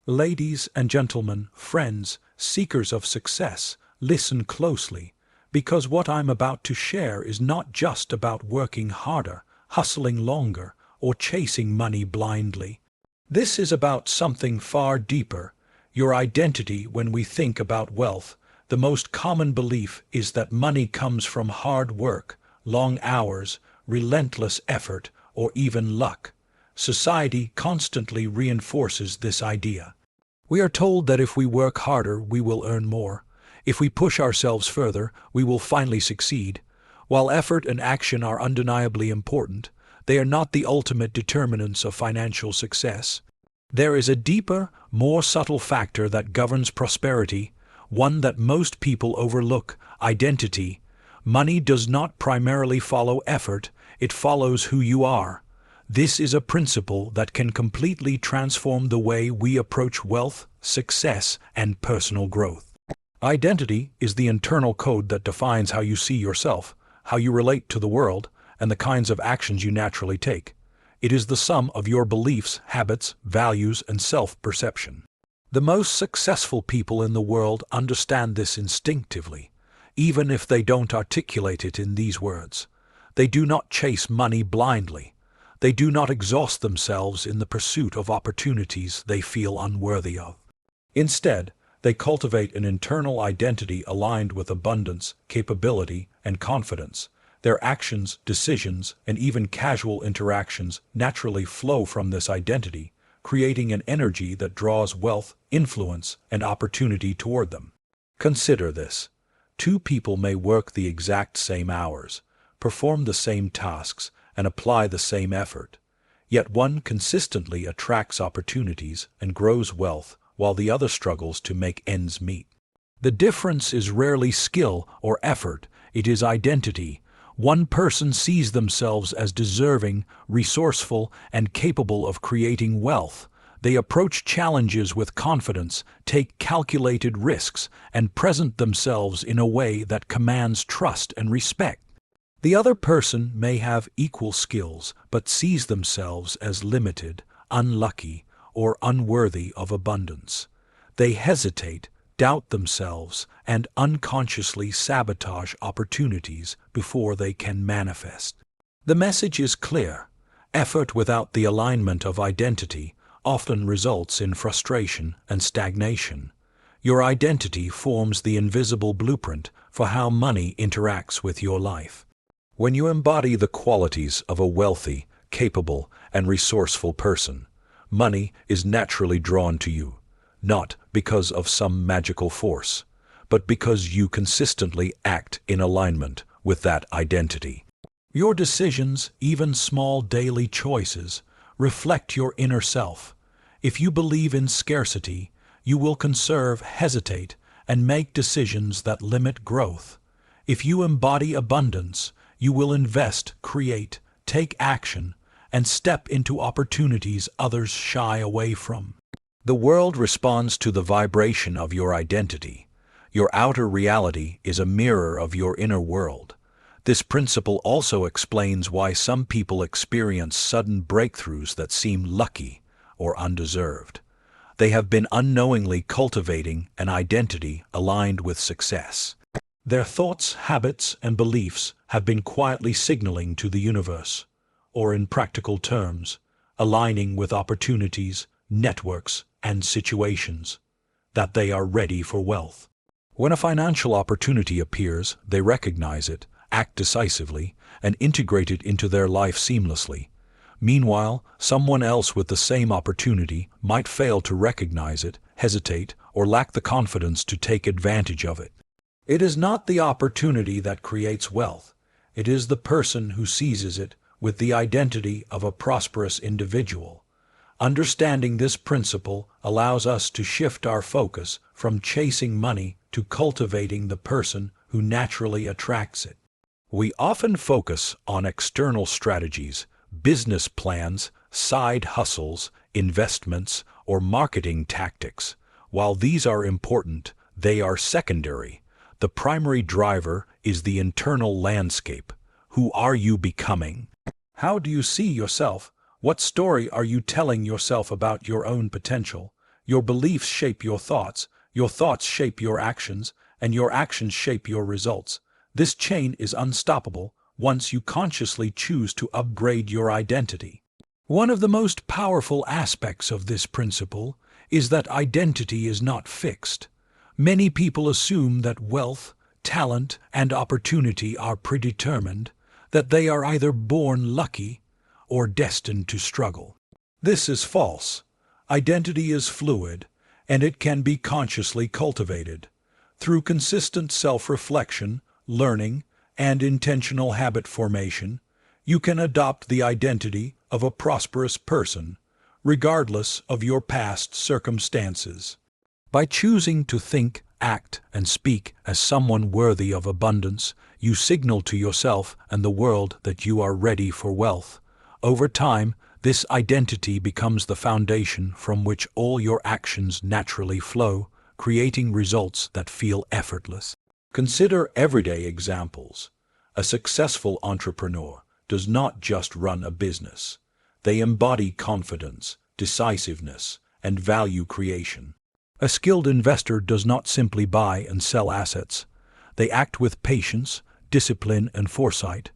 Ladies and gentlemen, friends, seekers of success, listen closely, because what I'm about to share is not just about working harder, hustling longer, or chasing money blindly. This is about something far deeper, your identity. When we think about wealth, the most common belief is that money comes from hard work, long hours, relentless effort, or even luck. Society constantly reinforces this idea. We are told that if we work harder, we will earn more. If we push ourselves further, we will finally succeed. While effort and action are undeniably important, they are not the ultimate determinants of financial success. There is a deeper, more subtle factor that governs prosperity, one that most people overlook: identity. Money does not primarily follow effort, it follows who you are. This is a principle that can completely transform the way we approach wealth, success, and personal growth. Identity is the internal code that defines how you see yourself, how you relate to the world, and the kinds of actions you naturally take. It is the sum of your beliefs, habits, values, and self-perception. The most successful people in the world understand this instinctively, even if they don't articulate it in these words. They do not chase money blindly. They do not exhaust themselves in the pursuit of opportunities they feel unworthy of. Instead, they cultivate an internal identity aligned with abundance, capability, and confidence. Their actions, decisions, and even casual interactions naturally flow from this identity, creating an energy that draws wealth, influence, and opportunity toward them. Consider this. Two people may work the exact same hours, perform the same tasks, and apply the same effort. Yet one consistently attracts opportunities and grows wealth, while the other struggles to make ends meet. The difference is rarely skill or effort, it is identity. One person sees themselves as deserving, resourceful, and capable of creating wealth. They approach challenges with confidence, take calculated risks, and present themselves in a way that commands trust and respect. The other person may have equal skills, but sees themselves as limited, unlucky, or unworthy of abundance. They hesitate, doubt themselves, and unconsciously sabotage opportunities before they can manifest. The message is clear. Effort without the alignment of identity often results in frustration and stagnation. Your identity forms the invisible blueprint for how money interacts with your life. When you embody the qualities of a wealthy, capable, and resourceful person, money is naturally drawn to you, not because of some magical force, but because you consistently act in alignment with that identity. Your decisions, even small daily choices, reflect your inner self. If you believe in scarcity, you will conserve, hesitate, and make decisions that limit growth. If you embody abundance, you will invest, create, take action, and step into opportunities others shy away from. The world responds to the vibration of your identity. Your outer reality is a mirror of your inner world. This principle also explains why some people experience sudden breakthroughs that seem lucky or undeserved. They have been unknowingly cultivating an identity aligned with success. Their thoughts, habits, and beliefs have been quietly signaling to the universe, or in practical terms, aligning with opportunities, networks, and situations, that they are ready for wealth. When a financial opportunity appears, they recognize it, act decisively, and integrate it into their life seamlessly. Meanwhile, someone else with the same opportunity might fail to recognize it, hesitate, or lack the confidence to take advantage of it. It is not the opportunity that creates wealth. It is the person who seizes it with the identity of a prosperous individual. Understanding this principle allows us to shift our focus from chasing money to cultivating the person who naturally attracts it. We often focus on external strategies, business plans, side hustles, investments, or marketing tactics. While these are important, they are secondary. The primary driver is the internal landscape. Who are you becoming? How do you see yourself? What story are you telling yourself about your own potential? Your beliefs shape your thoughts shape your actions, and your actions shape your results. This chain is unstoppable once you consciously choose to upgrade your identity. One of the most powerful aspects of this principle is that identity is not fixed. Many people assume that wealth, talent, and opportunity are predetermined, that they are either born lucky or destined to struggle. This is false. Identity is fluid, and it can be consciously cultivated. Through consistent self-reflection, learning, and intentional habit formation, you can adopt the identity of a prosperous person, regardless of your past circumstances. By choosing to think, act, and speak as someone worthy of abundance, you signal to yourself and the world that you are ready for wealth. Over time, this identity becomes the foundation from which all your actions naturally flow, creating results that feel effortless. Consider everyday examples. A successful entrepreneur does not just run a business. They embody confidence, decisiveness, and value creation. A skilled investor does not simply buy and sell assets. They act with patience, discipline, and foresight,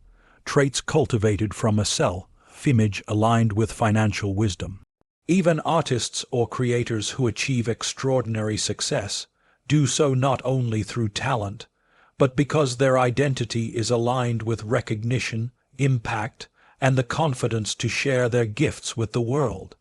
traits cultivated from a self-image aligned with financial wisdom. Even artists or creators who achieve extraordinary success do so not only through talent, but because their identity is aligned with recognition, impact, and the confidence to share their gifts with the world.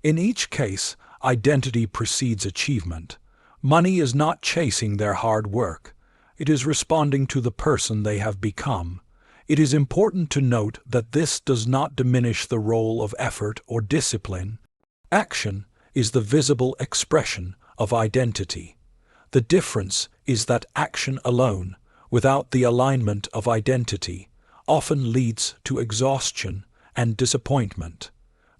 In each case, identity precedes achievement. Money is not chasing their hard work. It is responding to the person they have become. It is important to note that this does not diminish the role of effort or discipline. Action is the visible expression of identity. The difference is that action alone, without the alignment of identity, often leads to exhaustion and disappointment.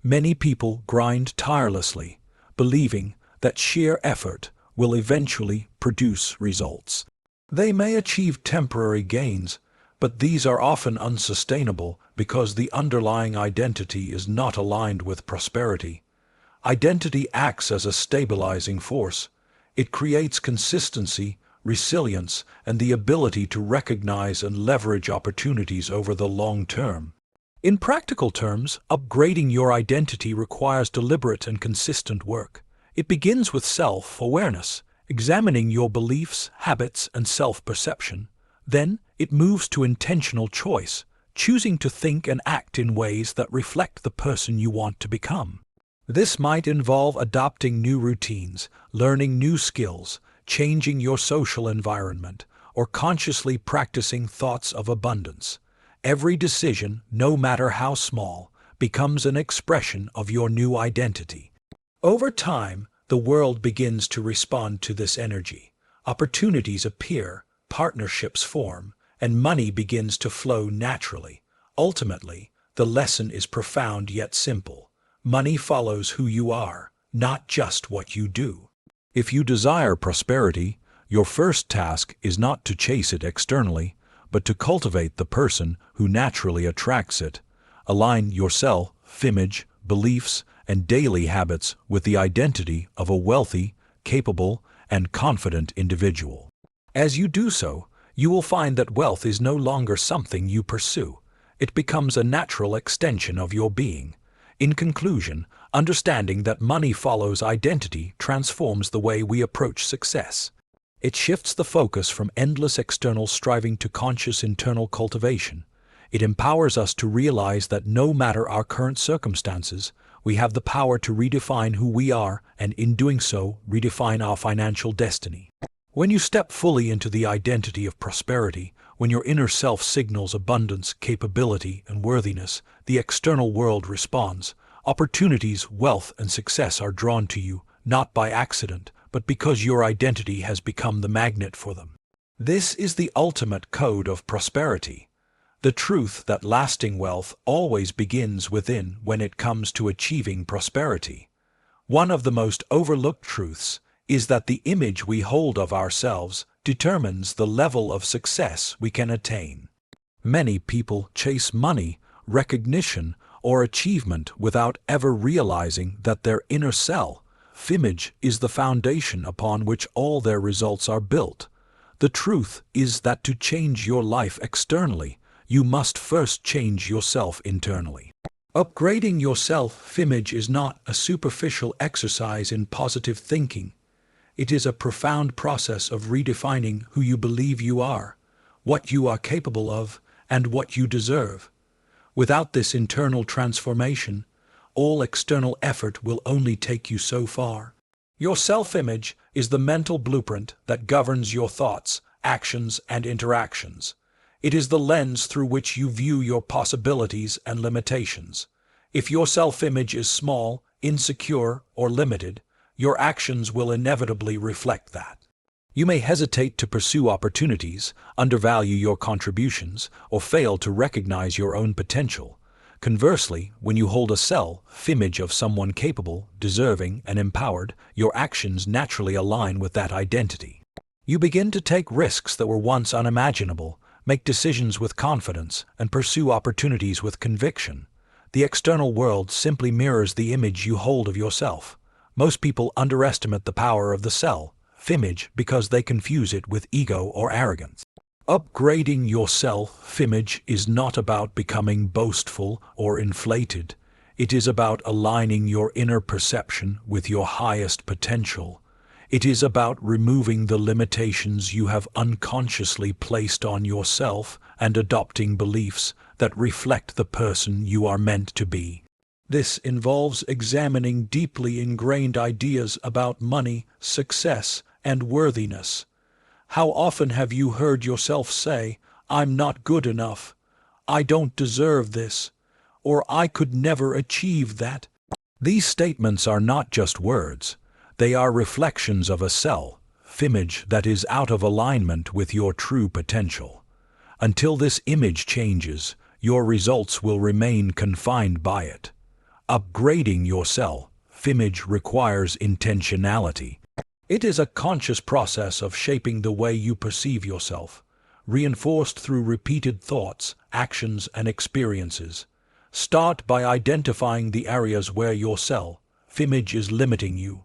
Many people grind tirelessly, believing that sheer effort will eventually produce results. They may achieve temporary gains, but these are often unsustainable because the underlying identity is not aligned with prosperity. Identity acts as a stabilizing force. It creates consistency, resilience, and the ability to recognize and leverage opportunities over the long term. In practical terms, upgrading your identity requires deliberate and consistent work. It begins with self-awareness, examining your beliefs, habits, and self-perception. Then, it moves to intentional choice, choosing to think and act in ways that reflect the person you want to become. This might involve adopting new routines, learning new skills, changing your social environment, or consciously practicing thoughts of abundance. Every decision, no matter how small, becomes an expression of your new identity. Over time, the world begins to respond to this energy. Opportunities appear, partnerships form, and money begins to flow naturally. Ultimately, the lesson is profound yet simple. Money follows who you are, not just what you do. If you desire prosperity, your first task is not to chase it externally, but to cultivate the person who naturally attracts it. Align your self-image, beliefs, and daily habits with the identity of a wealthy, capable, and confident individual. As you do so, you will find that wealth is no longer something you pursue. It becomes a natural extension of your being. In conclusion, understanding that money follows identity transforms the way we approach success. It shifts the focus from endless external striving to conscious internal cultivation. It empowers us to realize that no matter our current circumstances, we have the power to redefine who we are and, in doing so, redefine our financial destiny. When you step fully into the identity of prosperity, when your inner self signals abundance, capability, and worthiness, the external world responds. Opportunities, wealth, and success are drawn to you, not by accident, but because your identity has become the magnet for them. This is the ultimate code of prosperity. The truth that lasting wealth always begins within when it comes to achieving prosperity. One of the most overlooked truths is that the image we hold of ourselves determines the level of success we can attain. Many people chase money, recognition, or achievement without ever realizing that their inner self self-image is the foundation upon which all their results are built. The truth is that to change your life externally, you must first change yourself internally. Upgrading your self-image is not a superficial exercise in positive thinking. It is a profound process of redefining who you believe you are, what you are capable of, and what you deserve. Without this internal transformation, all external effort will only take you so far. Your self-image is the mental blueprint that governs your thoughts, actions, and interactions. It is the lens through which you view your possibilities and limitations. If your self-image is small, insecure, or limited, your actions will inevitably reflect that. You may hesitate to pursue opportunities, undervalue your contributions, or fail to recognize your own potential. Conversely, when you hold a self-image of someone capable, deserving, and empowered, your actions naturally align with that identity. You begin to take risks that were once unimaginable, make decisions with confidence, and pursue opportunities with conviction. The external world simply mirrors the image you hold of yourself. Most people underestimate the power of the self-image because they confuse it with ego or arrogance. Upgrading your self-image is not about becoming boastful or inflated. It is about aligning your inner perception with your highest potential. It is about removing the limitations you have unconsciously placed on yourself and adopting beliefs that reflect the person you are meant to be. This involves examining deeply ingrained ideas about money, success, and worthiness. How often have you heard yourself say, "I'm not good enough," "I don't deserve this," or "I could never achieve that"? These statements are not just words. They are reflections of a self-image that is out of alignment with your true potential. Until this image changes, your results will remain confined by it. Upgrading your self-image requires intentionality. It is a conscious process of shaping the way you perceive yourself, reinforced through repeated thoughts, actions, and experiences. Start by identifying the areas where your self-image is limiting you.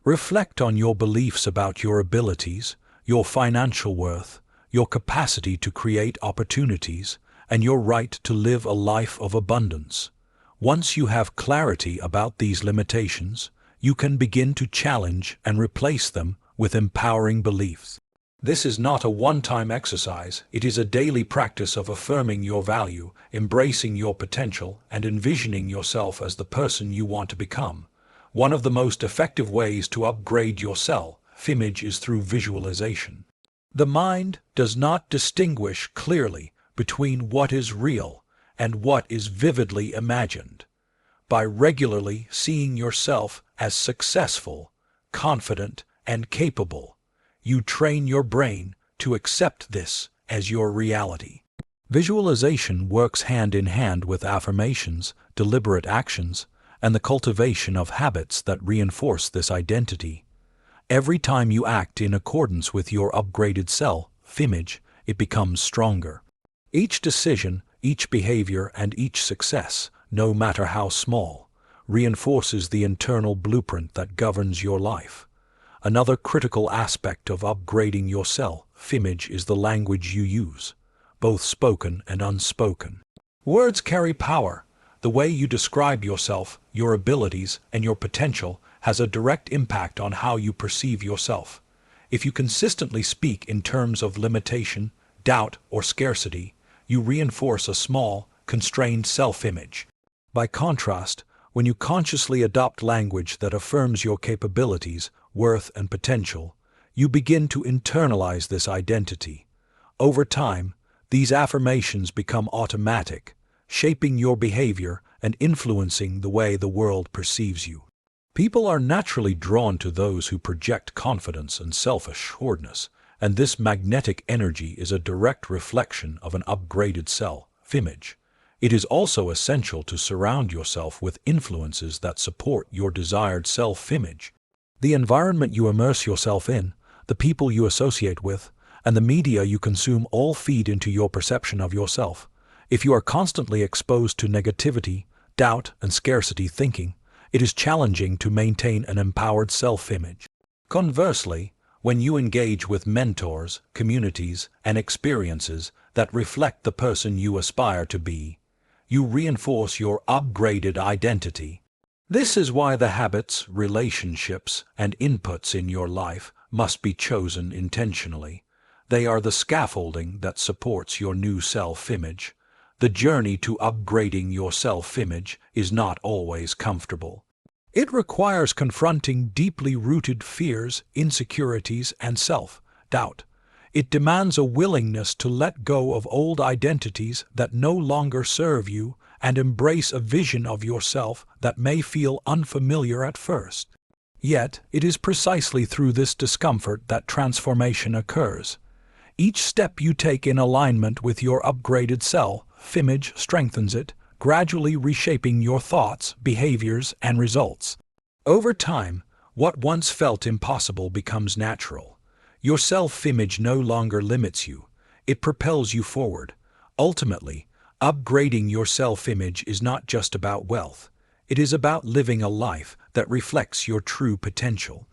Reflect on your beliefs about your abilities, your financial worth, your capacity to create opportunities, and your right to live a life of abundance. Once you have clarity about these limitations, you can begin to challenge and replace them with empowering beliefs. This is not a one-time exercise. It is a daily practice of affirming your value, embracing your potential, and envisioning yourself as the person you want to become. One of the most effective ways to upgrade your self-image is through visualization. The mind does not distinguish clearly between what is real and what is vividly imagined. By regularly seeing yourself as successful, confident, and capable, you train your brain to accept this as your reality. Visualization works hand in hand with affirmations, deliberate actions, and the cultivation of habits that reinforce this identity. Every time you act in accordance with your upgraded self-image, it becomes stronger. Each decision, each behavior, and each success, no matter how small, reinforces the internal blueprint that governs your life. Another critical aspect of upgrading your self-image is the language you use, both spoken and unspoken. Words carry power. The way you describe yourself, your abilities, and your potential has a direct impact on how you perceive yourself. If you consistently speak in terms of limitation, doubt, or scarcity, you reinforce a small, constrained self-image. By contrast, when you consciously adopt language that affirms your capabilities, worth, and potential, you begin to internalize this identity. Over time, these affirmations become automatic, shaping your behavior and influencing the way the world perceives you. People are naturally drawn to those who project confidence and self-assuredness, and this magnetic energy is a direct reflection of an upgraded self-image. It is also essential to surround yourself with influences that support your desired self-image. The environment you immerse yourself in, the people you associate with, and the media you consume all feed into your perception of yourself. If you are constantly exposed to negativity, doubt, and scarcity thinking, it is challenging to maintain an empowered self-image. Conversely, when you engage with mentors, communities, and experiences that reflect the person you aspire to be, you reinforce your upgraded identity. This is why the habits, relationships, and inputs in your life must be chosen intentionally. They are the scaffolding that supports your new self-image. The journey to upgrading your self-image is not always comfortable. It requires confronting deeply rooted fears, insecurities, and self-doubt. It demands a willingness to let go of old identities that no longer serve you and embrace a vision of yourself that may feel unfamiliar at first. Yet, it is precisely through this discomfort that transformation occurs. Each step you take in alignment with your upgraded self-image strengthens it, gradually reshaping your thoughts, behaviors, and results. Over time, what once felt impossible becomes natural. Your self-image no longer limits you, it propels you forward. Ultimately, upgrading your self-image is not just about wealth, it is about living a life that reflects your true potential.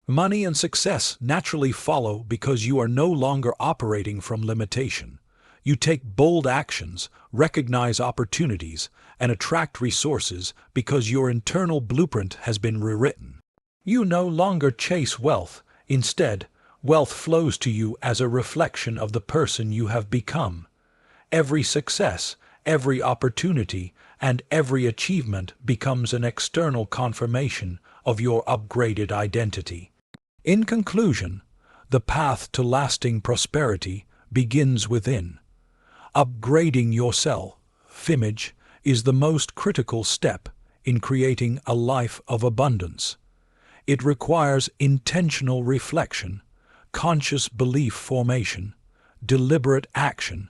Money and success naturally follow because you are no longer operating from limitation. You take bold actions, recognize opportunities, and attract resources because your internal blueprint has been rewritten. You no longer chase wealth. Instead, wealth flows to you as a reflection of the person you have become. Every success, every opportunity, and every achievement becomes an external confirmation of your upgraded identity. In conclusion, the path to lasting prosperity begins within. Upgrading your self-image is the most critical step in creating a life of abundance. It requires intentional reflection, conscious belief formation, deliberate action,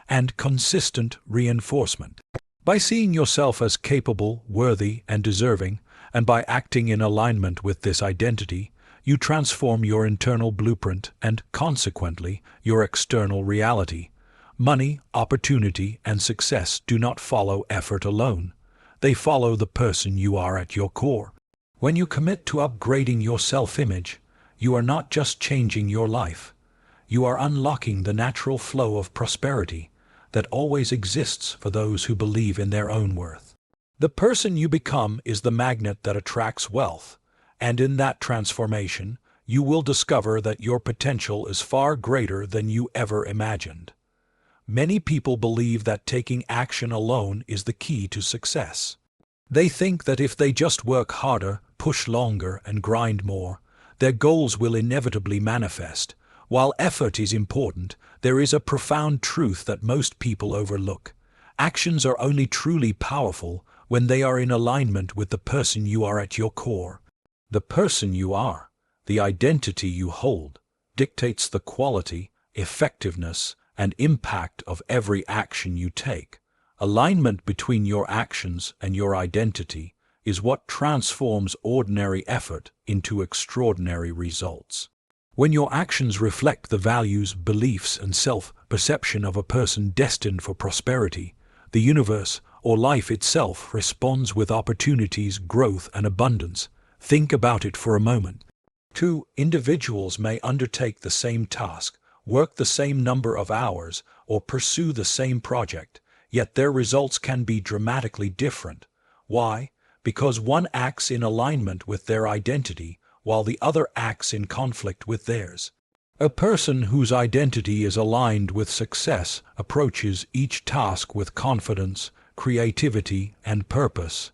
and consistent reinforcement. By seeing yourself as capable, worthy, and deserving, and by acting in alignment with this identity, you transform your internal blueprint and, consequently, your external reality. Money, opportunity, and success do not follow effort alone. They follow the person you are at your core. When you commit to upgrading your self-image, you are not just changing your life. You are unlocking the natural flow of prosperity that always exists for those who believe in their own worth. The person you become is the magnet that attracts wealth, and in that transformation, you will discover that your potential is far greater than you ever imagined. Many people believe that taking action alone is the key to success. They think that if they just work harder, push longer, and grind more, their goals will inevitably manifest. While effort is important, there is a profound truth that most people overlook. Actions are only truly powerful when they are in alignment with the person you are at your core. The person you are, the identity you hold, dictates the quality, effectiveness, and impact of every action you take. Alignment between your actions and your identity is what transforms ordinary effort into extraordinary results. When your actions reflect the values, beliefs, and self-perception of a person destined for prosperity, the universe, or life itself, responds with opportunities, growth, and abundance. Think about it for a moment. Two individuals may undertake the same task, work the same number of hours, or pursue the same project, yet their results can be dramatically different. Why? Because one acts in alignment with their identity, while the other acts in conflict with theirs. A person whose identity is aligned with success approaches each task with confidence, creativity, and purpose.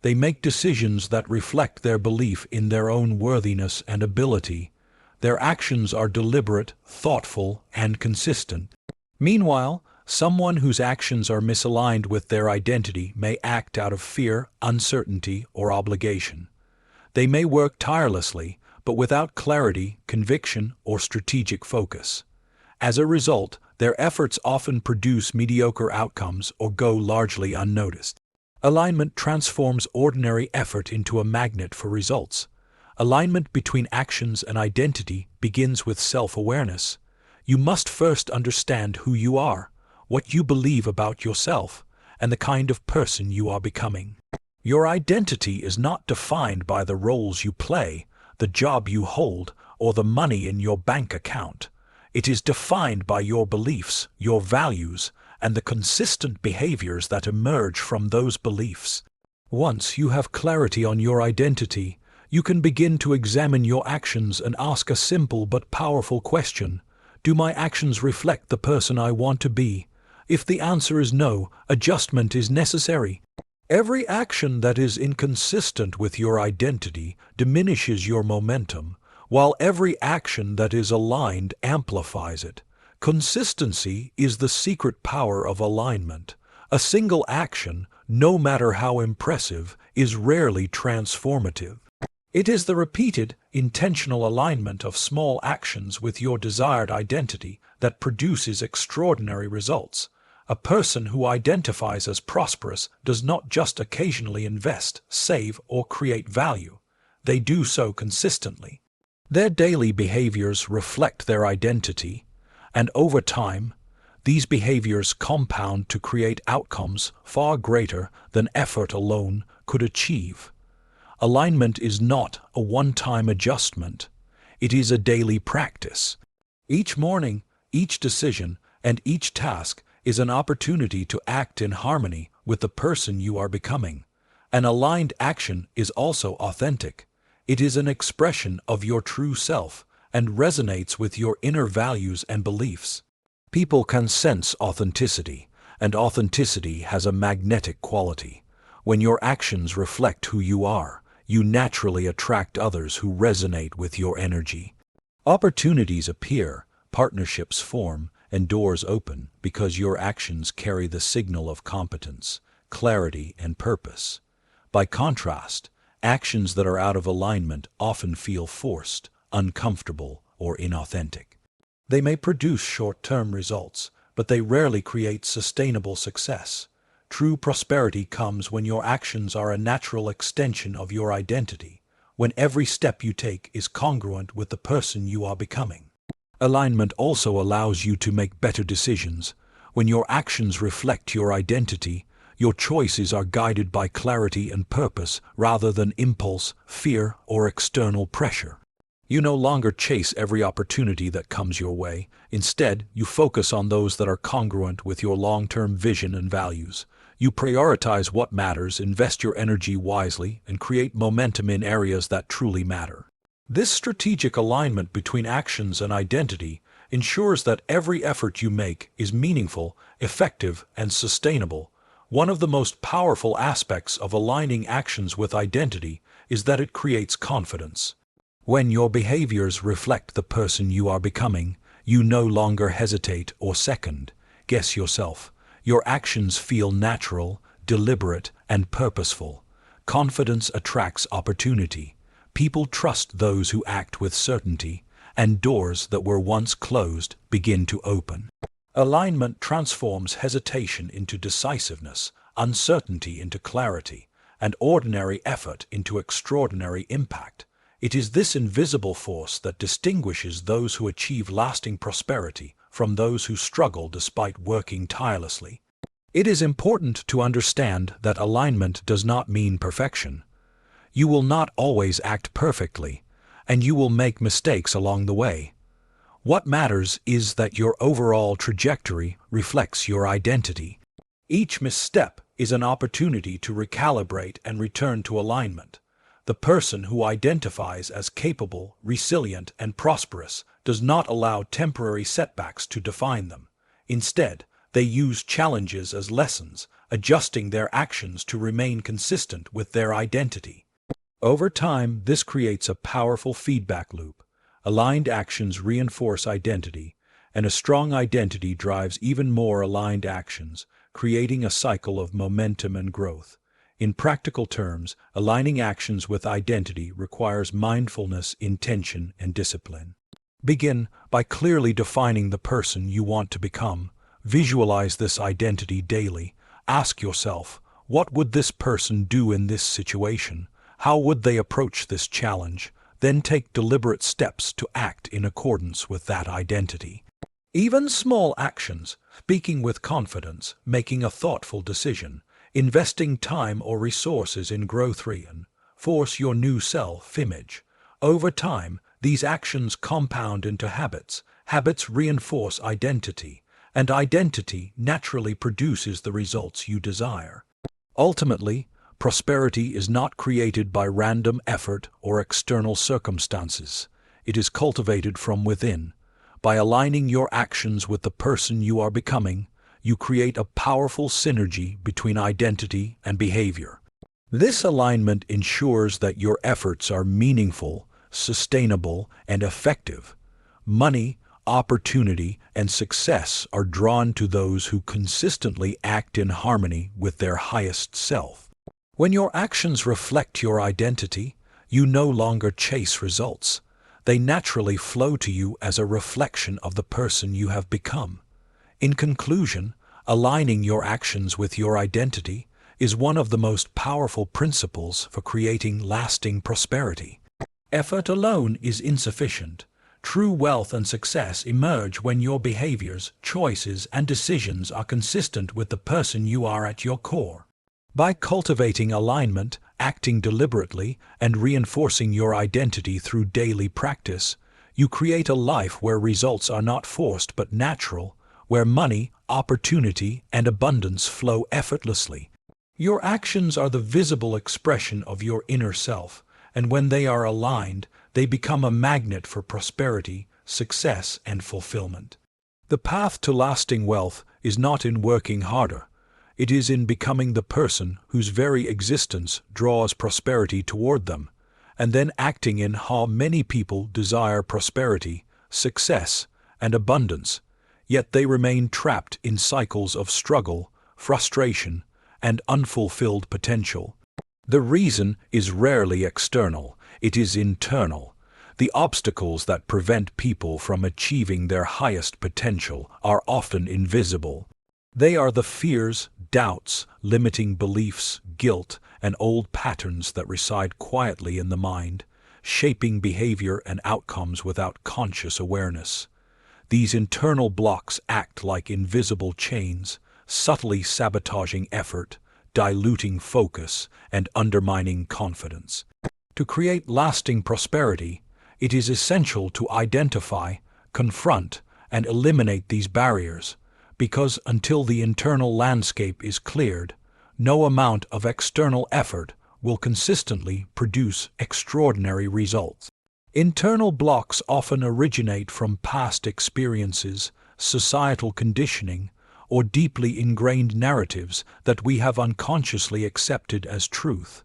They make decisions that reflect their belief in their own worthiness and ability. Their actions are deliberate, thoughtful, and consistent. Meanwhile, someone whose actions are misaligned with their identity may act out of fear, uncertainty, or obligation. They may work tirelessly, but without clarity, conviction, or strategic focus. As a result, their efforts often produce mediocre outcomes or go largely unnoticed. Alignment transforms ordinary effort into a magnet for results. Alignment between actions and identity begins with self-awareness. You must first understand who you are, what you believe about yourself, and the kind of person you are becoming. Your identity is not defined by the roles you play, the job you hold, or the money in your bank account. It is defined by your beliefs, your values, and the consistent behaviors that emerge from those beliefs. Once you have clarity on your identity, you can begin to examine your actions and ask a simple but powerful question. Do my actions reflect the person I want to be? If the answer is no, adjustment is necessary. Every action that is inconsistent with your identity diminishes your momentum, while every action that is aligned amplifies it. Consistency is the secret power of alignment. A single action, no matter how impressive, is rarely transformative. It is the repeated, intentional alignment of small actions with your desired identity that produces extraordinary results. A person who identifies as prosperous does not just occasionally invest, save, or create value. They do so consistently. Their daily behaviors reflect their identity, and over time, these behaviors compound to create outcomes far greater than effort alone could achieve. Alignment is not a one-time adjustment. It is a daily practice. Each morning, each decision, and each task is an opportunity to act in harmony with the person you are becoming. An aligned action is also authentic. It is an expression of your true self and resonates with your inner values and beliefs. People can sense authenticity, and authenticity has a magnetic quality. When your actions reflect who you are, you naturally attract others who resonate with your energy. Opportunities appear, partnerships form, and doors open because your actions carry the signal of competence, clarity, and purpose. By contrast, actions that are out of alignment often feel forced, uncomfortable, or inauthentic. They may produce short-term results, but they rarely create sustainable success. True prosperity comes when your actions are a natural extension of your identity, when every step you take is congruent with the person you are becoming. Alignment also allows you to make better decisions. When your actions reflect your identity, your choices are guided by clarity and purpose rather than impulse, fear, or external pressure. You no longer chase every opportunity that comes your way. Instead, you focus on those that are congruent with your long-term vision and values. You prioritize what matters, invest your energy wisely, and create momentum in areas that truly matter. This strategic alignment between actions and identity ensures that every effort you make is meaningful, effective, and sustainable. One of the most powerful aspects of aligning actions with identity is that it creates confidence. When your behaviors reflect the person you are becoming, you no longer hesitate or second-guess yourself. Your actions feel natural, deliberate, and purposeful. Confidence attracts opportunity. People trust those who act with certainty, and doors that were once closed begin to open. Alignment transforms hesitation into decisiveness, uncertainty into clarity, and ordinary effort into extraordinary impact. It is this invisible force that distinguishes those who achieve lasting prosperity from those who struggle despite working tirelessly. It is important to understand that alignment does not mean perfection. You will not always act perfectly, and you will make mistakes along the way. What matters is that your overall trajectory reflects your identity. Each misstep is an opportunity to recalibrate and return to alignment. The person who identifies as capable, resilient, and prosperous does not allow temporary setbacks to define them. Instead, they use challenges as lessons, adjusting their actions to remain consistent with their identity. Over time, this creates a powerful feedback loop. Aligned actions reinforce identity, and a strong identity drives even more aligned actions, creating a cycle of momentum and growth. In practical terms, aligning actions with identity requires mindfulness, intention, and discipline. Begin by clearly defining the person you want to become. Visualize this identity daily. Ask yourself, what would this person do in this situation? How would they approach this challenge? Then take deliberate steps to act in accordance with that identity. Even small actions, speaking with confidence, making a thoughtful decision, investing time or resources in growth reinforce your new self-image. Over time, these actions compound into habits. Habits reinforce identity, and identity naturally produces the results you desire. Ultimately, prosperity is not created by random effort or external circumstances. It is cultivated from within. By aligning your actions with the person you are becoming, you create a powerful synergy between identity and behavior. This alignment ensures that your efforts are meaningful, sustainable, and effective. Money, opportunity, and success are drawn to those who consistently act in harmony with their highest self. When your actions reflect your identity, you no longer chase results. They naturally flow to you as a reflection of the person you have become. In conclusion, aligning your actions with your identity is one of the most powerful principles for creating lasting prosperity. Effort alone is insufficient. True wealth and success emerge when your behaviors, choices, and decisions are consistent with the person you are at your core. By cultivating alignment, acting deliberately, and reinforcing your identity through daily practice, you create a life where results are not forced but natural, where money, opportunity, and abundance flow effortlessly. Your actions are the visible expression of your inner self, and when they are aligned, they become a magnet for prosperity, success, and fulfillment. The path to lasting wealth is not in working harder. It is in becoming the person whose very existence draws prosperity toward them, and then acting in how many people desire prosperity, success, and abundance, yet they remain trapped in cycles of struggle, frustration, and unfulfilled potential. The reason is rarely external, it is internal. The obstacles that prevent people from achieving their highest potential are often invisible. They are the fears, doubts, limiting beliefs, guilt, and old patterns that reside quietly in the mind, shaping behavior and outcomes without conscious awareness. These internal blocks act like invisible chains, subtly sabotaging effort, diluting focus, and undermining confidence. To create lasting prosperity, it is essential to identify, confront, and eliminate these barriers, because until the internal landscape is cleared, no amount of external effort will consistently produce extraordinary results. Internal blocks often originate from past experiences, societal conditioning, or deeply ingrained narratives that we have unconsciously accepted as truth.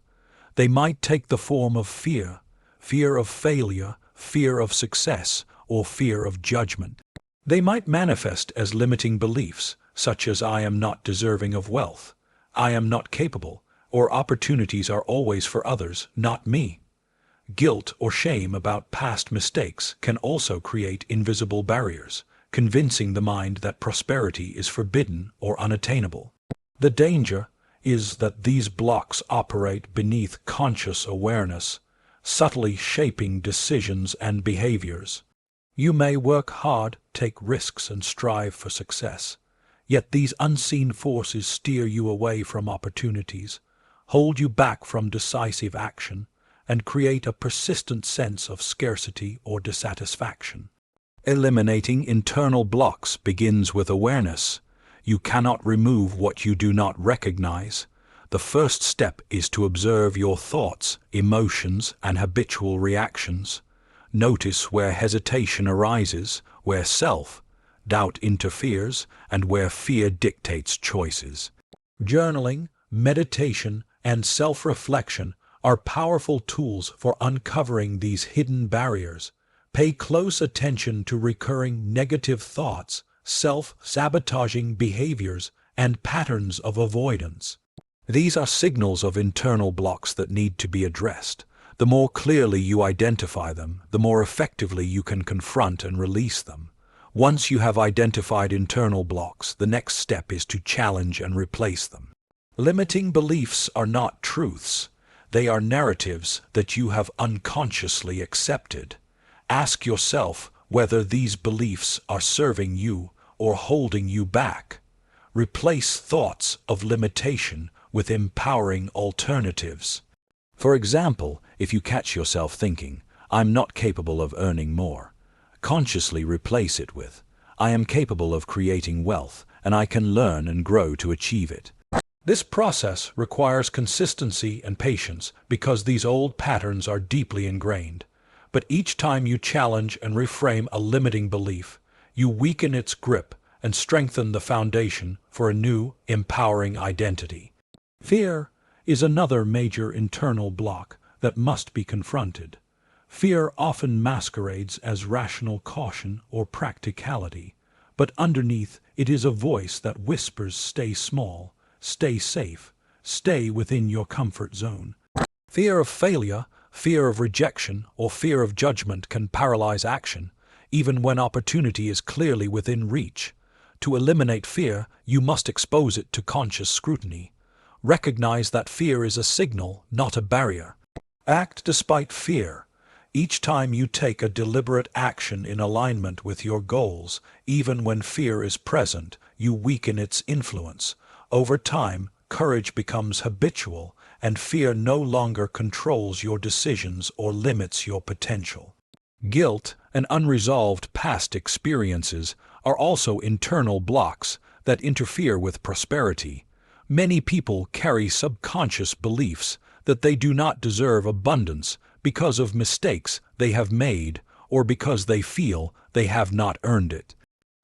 They might take the form of fear, fear of failure, fear of success, or fear of judgment. They might manifest as limiting beliefs, such as I am not deserving of wealth, I am not capable, or opportunities are always for others, not me. Guilt or shame about past mistakes can also create invisible barriers, convincing the mind that prosperity is forbidden or unattainable. The danger is that these blocks operate beneath conscious awareness, subtly shaping decisions and behaviors. You may work hard, take risks, and strive for success, yet these unseen forces steer you away from opportunities, hold you back from decisive action, and create a persistent sense of scarcity or dissatisfaction. Eliminating internal blocks begins with awareness. You cannot remove what you do not recognize. The first step is to observe your thoughts, emotions, and habitual reactions. Notice where hesitation arises, where self-doubt interferes, and where fear dictates choices. Journaling, meditation, and self-reflection are powerful tools for uncovering these hidden barriers. Pay close attention to recurring negative thoughts, self-sabotaging behaviors, and patterns of avoidance. These are signals of internal blocks that need to be addressed. The more clearly you identify them, the more effectively you can confront and release them. Once you have identified internal blocks, the next step is to challenge and replace them. Limiting beliefs are not truths. They are narratives that you have unconsciously accepted. Ask yourself whether these beliefs are serving you or holding you back. Replace thoughts of limitation with empowering alternatives. For example, if you catch yourself thinking, "I'm not capable of earning more," consciously replace it with, "I am capable of creating wealth, and I can learn and grow to achieve it." This process requires consistency and patience because these old patterns are deeply ingrained. But each time you challenge and reframe a limiting belief, you weaken its grip and strengthen the foundation for a new, empowering identity. Fear is another major internal block that must be confronted. Fear often masquerades as rational caution or practicality, but underneath it is a voice that whispers, "Stay small, stay safe, stay within your comfort zone." Fear of failure, fear of rejection, or fear of judgment can paralyze action, even when opportunity is clearly within reach. To eliminate fear, you must expose it to conscious scrutiny. Recognize that fear is a signal, not a barrier. Act despite fear. Each time you take a deliberate action in alignment with your goals, even when fear is present, you weaken its influence. Over time, courage becomes habitual, and fear no longer controls your decisions or limits your potential. Guilt and unresolved past experiences are also internal blocks that interfere with prosperity. Many people carry subconscious beliefs that they do not deserve abundance because of mistakes they have made or because they feel they have not earned it.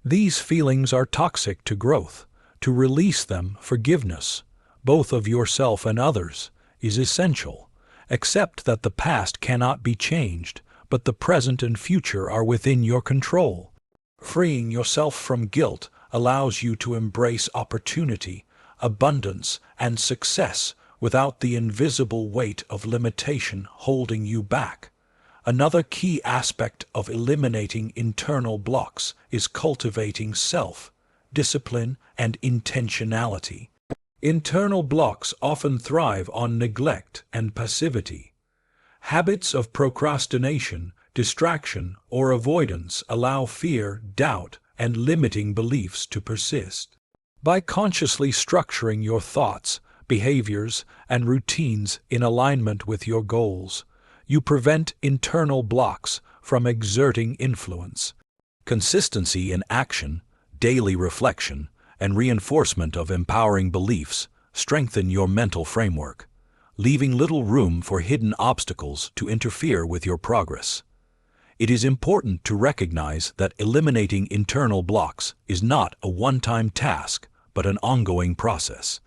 These feelings are toxic to growth. To release them, forgiveness, both of yourself and others, is essential. Accept that the past cannot be changed, but the present and future are within your control. Freeing yourself from guilt allows you to embrace opportunity, abundance, and success without the invisible weight of limitation holding you back. Another key aspect of eliminating internal blocks is cultivating self-discipline and intentionality. Internal blocks often thrive on neglect and passivity. Habits of procrastination, distraction, or avoidance allow fear, doubt, and limiting beliefs to persist. By consciously structuring your thoughts, behaviors, and routines in alignment with your goals, you prevent internal blocks from exerting influence. Consistency in action, daily reflection, and reinforcement of empowering beliefs strengthen your mental framework, leaving little room for hidden obstacles to interfere with your progress. It is important to recognize that eliminating internal blocks is not a one-time task, but an ongoing process.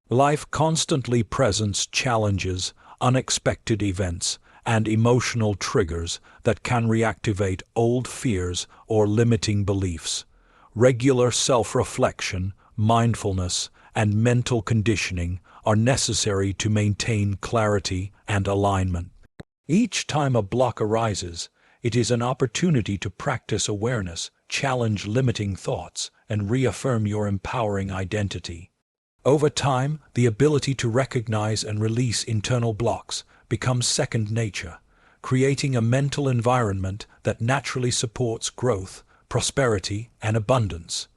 Life constantly presents challenges, unexpected events, and emotional triggers that can reactivate old fears or limiting beliefs. Regular self-reflection, mindfulness, and mental conditioning are necessary to maintain clarity and alignment. Each time a block arises, it is an opportunity to practice awareness, challenge limiting thoughts, and reaffirm your empowering identity. Over time, the ability to recognize and release internal blocks becomes second nature, creating a mental environment that naturally supports growth, prosperity, and abundance.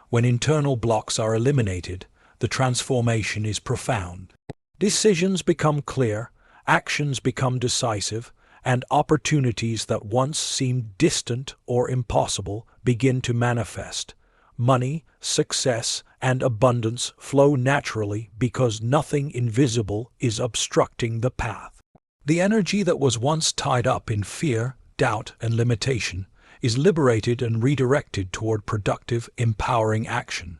When internal blocks are eliminated, the transformation is profound. Decisions become clear, actions become decisive, and opportunities that once seemed distant or impossible begin to manifest. Money, success, and abundance flow naturally because nothing invisible is obstructing the path. The energy that was once tied up in fear, doubt, and limitation is liberated and redirected toward productive, empowering action.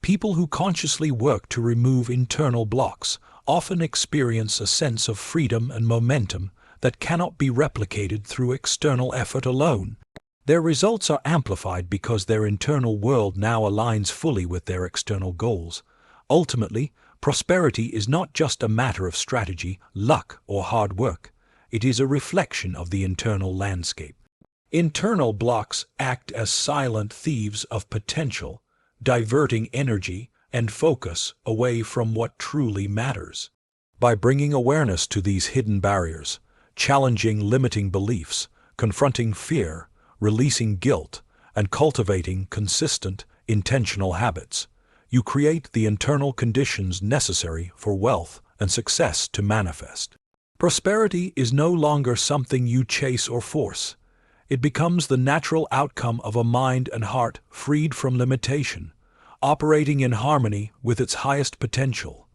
People who consciously work to remove internal blocks often experience a sense of freedom and momentum that cannot be replicated through external effort alone. Their results are amplified because their internal world now aligns fully with their external goals. Ultimately, prosperity is not just a matter of strategy, luck, or hard work. It is a reflection of the internal landscape. Internal blocks act as silent thieves of potential, diverting energy and focus away from what truly matters. By bringing awareness to these hidden barriers, challenging limiting beliefs, confronting fear, releasing guilt, and cultivating consistent, intentional habits, you create the internal conditions necessary for wealth and success to manifest. Prosperity is no longer something you chase or force. It becomes the natural outcome of a mind and heart freed from limitation, operating in harmony with its highest potential.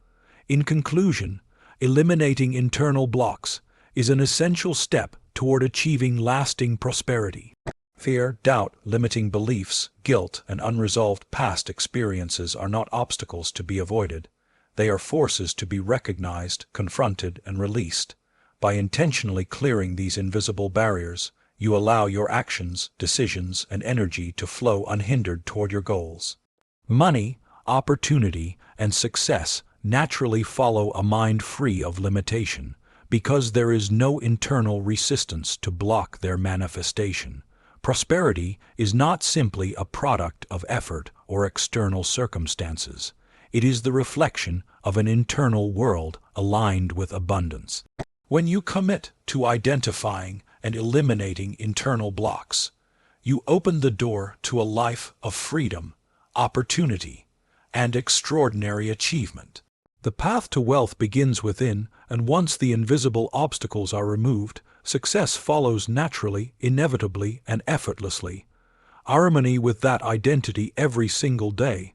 In conclusion, eliminating internal blocks is an essential step toward achieving lasting prosperity. Fear, doubt, limiting beliefs, guilt, and unresolved past experiences are not obstacles to be avoided. They are forces to be recognized, confronted, and released. By intentionally clearing these invisible barriers, you allow your actions, decisions, and energy to flow unhindered toward your goals. Money, opportunity, and success naturally follow a mind free of limitation, because there is no internal resistance to block their manifestation. Prosperity is not simply a product of effort or external circumstances. It is the reflection of an internal world aligned with abundance. When you commit to identifying and eliminating internal blocks, you open the door to a life of freedom, opportunity, and extraordinary achievement. The path to wealth begins within, and once the invisible obstacles are removed, success follows naturally, inevitably, and effortlessly. Harmony with that identity every single day.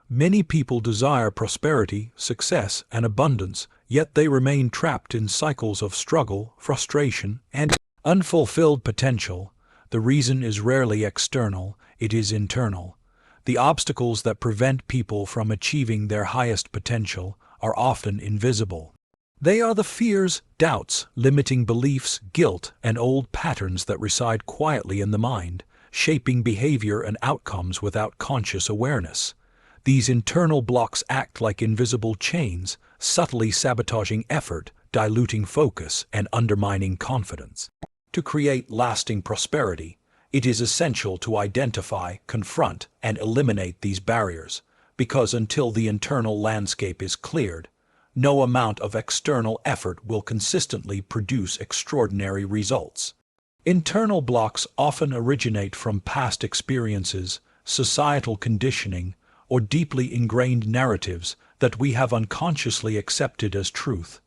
Many people desire prosperity, success, and abundance, yet they remain trapped in cycles of struggle, frustration, and unfulfilled potential. The reason is rarely external, it is internal. The obstacles that prevent people from achieving their highest potential are often invisible. They are the fears, doubts, limiting beliefs, guilt, and old patterns that reside quietly in the mind, shaping behavior and outcomes without conscious awareness. These internal blocks act like invisible chains, subtly sabotaging effort, diluting focus, and undermining confidence. To create lasting prosperity, it is essential to identify, confront, and eliminate these barriers, because until the internal landscape is cleared, no amount of external effort will consistently produce extraordinary results. Internal blocks often originate from past experiences, societal conditioning, or deeply ingrained narratives that we have unconsciously accepted as truth.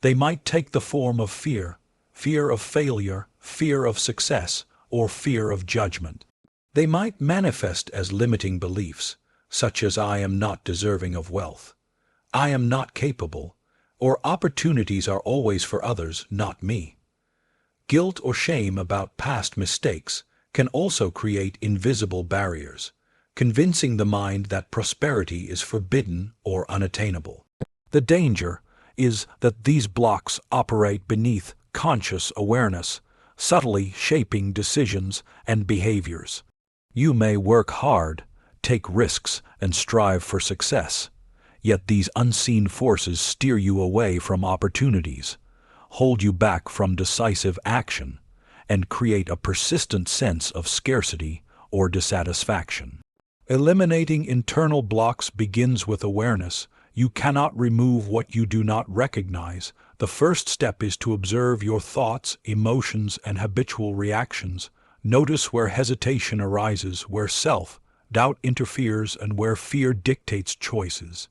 They might take the form of fear, fear of failure, fear of success, or fear of judgment. They might manifest as limiting beliefs, such as I am not deserving of wealth, I am not capable, or opportunities are always for others, not me. Guilt or shame about past mistakes can also create invisible barriers, convincing the mind that prosperity is forbidden or unattainable. The danger is that these blocks operate beneath conscious awareness, subtly shaping decisions and behaviors. You may work hard, take risks, and strive for success. Yet these unseen forces steer you away from opportunities, hold you back from decisive action, and create a persistent sense of scarcity or dissatisfaction. Eliminating internal blocks begins with awareness. You cannot remove what you do not recognize. The first step is to observe your thoughts, emotions, and habitual reactions. Notice where hesitation arises, where self-doubt interferes, and where fear dictates choices.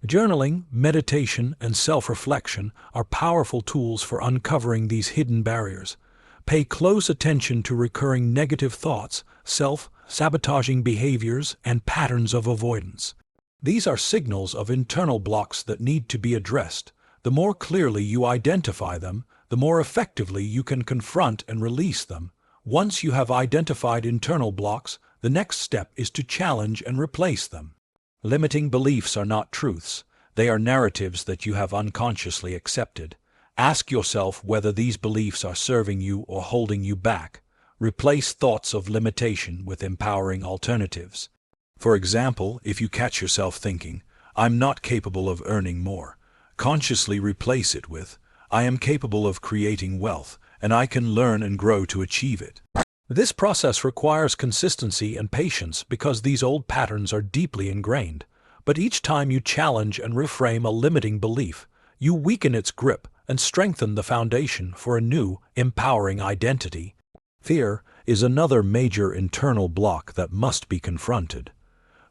Journaling, meditation, and self-reflection are powerful tools for uncovering these hidden barriers. Pay close attention to recurring negative thoughts, self-sabotaging behaviors, and patterns of avoidance. These are signals of internal blocks that need to be addressed. The more clearly you identify them, the more effectively you can confront and release them. Once you have identified internal blocks, the next step is to challenge and replace them. Limiting beliefs are not truths. They are narratives that you have unconsciously accepted. Ask yourself whether these beliefs are serving you or holding you back. Replace thoughts of limitation with empowering alternatives. For example, if you catch yourself thinking, I'm not capable of earning more, consciously replace it with, I am capable of creating wealth, and I can learn and grow to achieve it. This process requires consistency and patience because these old patterns are deeply ingrained. But each time you challenge and reframe a limiting belief, you weaken its grip and strengthen the foundation for a new, empowering identity. Fear is another major internal block that must be confronted.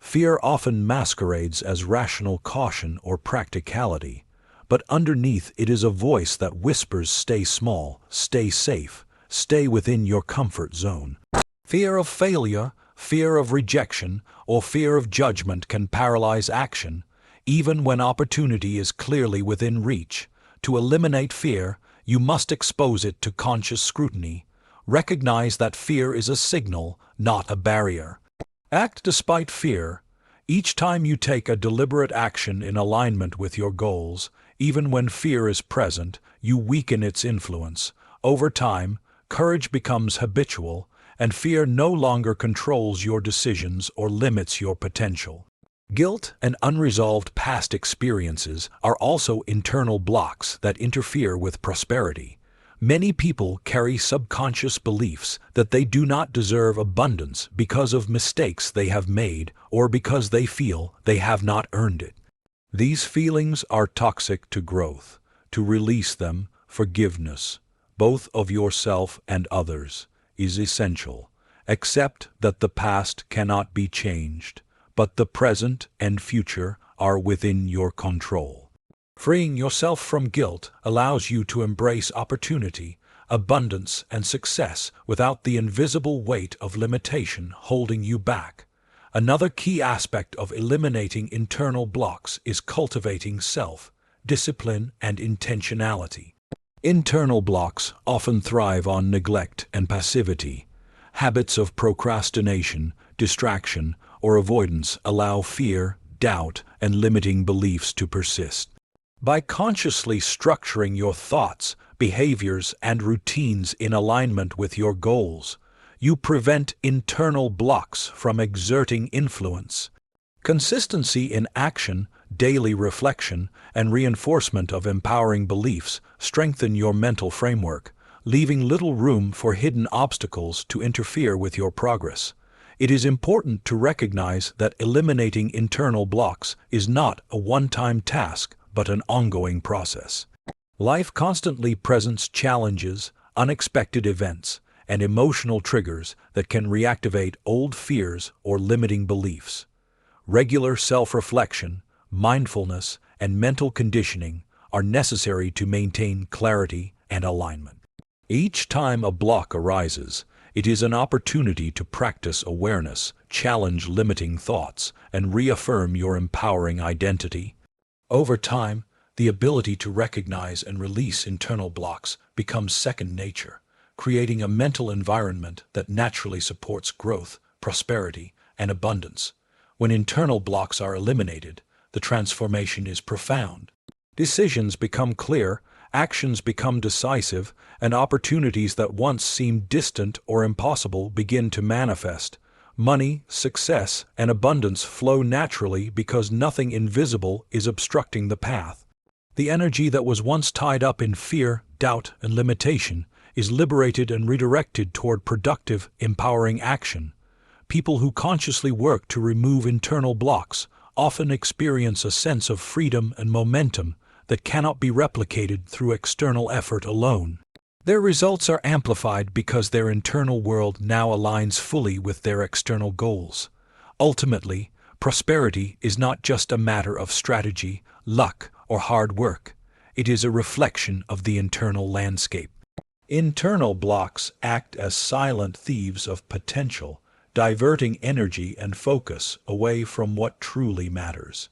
Fear often masquerades as rational caution or practicality, but underneath it is a voice that whispers, stay small, stay safe, stay within your comfort zone. Fear of failure, fear of rejection, or fear of judgment can paralyze action, even when opportunity is clearly within reach. To eliminate fear, you must expose it to conscious scrutiny. Recognize that fear is a signal, not a barrier. Act despite fear. Each time you take a deliberate action in alignment with your goals, even when fear is present, you weaken its influence. Over time, courage becomes habitual, and fear no longer controls your decisions or limits your potential. Guilt and unresolved past experiences are also internal blocks that interfere with prosperity. Many people carry subconscious beliefs that they do not deserve abundance because of mistakes they have made or because they feel they have not earned it. These feelings are toxic to growth. To release them, forgiveness, both of yourself and others, is essential. Accept that the past cannot be changed, but the present and future are within your control. Freeing yourself from guilt allows you to embrace opportunity, abundance, and success without the invisible weight of limitation holding you back. Another key aspect of eliminating internal blocks is cultivating self-discipline and intentionality. Internal blocks often thrive on neglect and passivity. Habits of procrastination, distraction, or avoidance allow fear, doubt, and limiting beliefs to persist. By consciously structuring your thoughts, behaviors, and routines in alignment with your goals, you prevent internal blocks from exerting influence. Consistency in action, daily reflection, and reinforcement of empowering beliefs strengthen your mental framework, leaving little room for hidden obstacles to interfere with your progress. It is important to recognize that eliminating internal blocks is not a one-time task, but an ongoing process. Life constantly presents challenges, unexpected events, and emotional triggers that can reactivate old fears or limiting beliefs. Regular self-reflection, mindfulness, and mental conditioning are necessary to maintain clarity and alignment. Each time a block arises, it is an opportunity to practice awareness, challenge limiting thoughts, and reaffirm your empowering identity. Over time, the ability to recognize and release internal blocks becomes second nature, creating a mental environment that naturally supports growth, prosperity, and abundance. When internal blocks are eliminated, the transformation is profound. Decisions become clear, actions become decisive, and opportunities that once seemed distant or impossible begin to manifest. Money, success, and abundance flow naturally because nothing invisible is obstructing the path. The energy that was once tied up in fear, doubt, and limitation is liberated and redirected toward productive, empowering action. People who consciously work to remove internal blocks often experience a sense of freedom and momentum that cannot be replicated through external effort alone. Their results are amplified because their internal world now aligns fully with their external goals. Ultimately, prosperity is not just a matter of strategy, luck, or hard work. It is a reflection of the internal landscape. Internal blocks act as silent thieves of potential, diverting energy and focus away from what truly matters.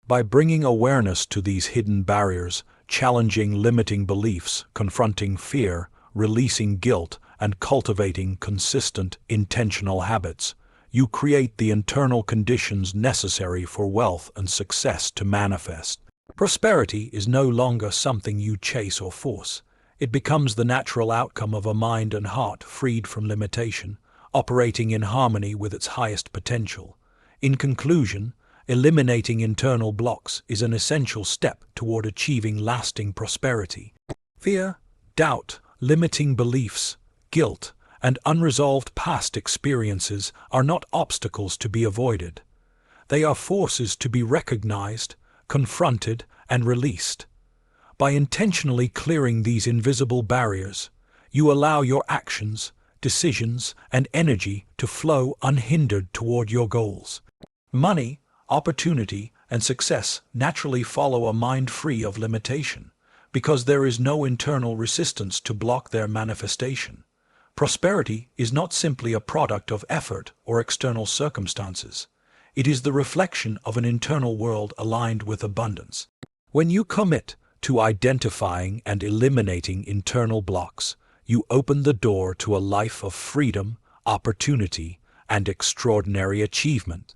By bringing awareness to these hidden barriers, challenging limiting beliefs, confronting fear, releasing guilt, and cultivating consistent, intentional habits, you create the internal conditions necessary for wealth and success to manifest. Prosperity is no longer something you chase or force. It becomes the natural outcome of a mind and heart freed from limitation, operating in harmony with its highest potential. In conclusion, eliminating internal blocks is an essential step toward achieving lasting prosperity. Fear, doubt, limiting beliefs, guilt, and unresolved past experiences are not obstacles to be avoided. They are forces to be recognized, confronted, and released. By intentionally clearing these invisible barriers, you allow your actions, decisions, and energy to flow unhindered toward your goals. Money, opportunity, and success naturally follow a mind free of limitation, because there is no internal resistance to block their manifestation. Prosperity is not simply a product of effort or external circumstances. It is the reflection of an internal world aligned with abundance. When you commit to identifying and eliminating internal blocks, you open the door to a life of freedom, opportunity, and extraordinary achievement.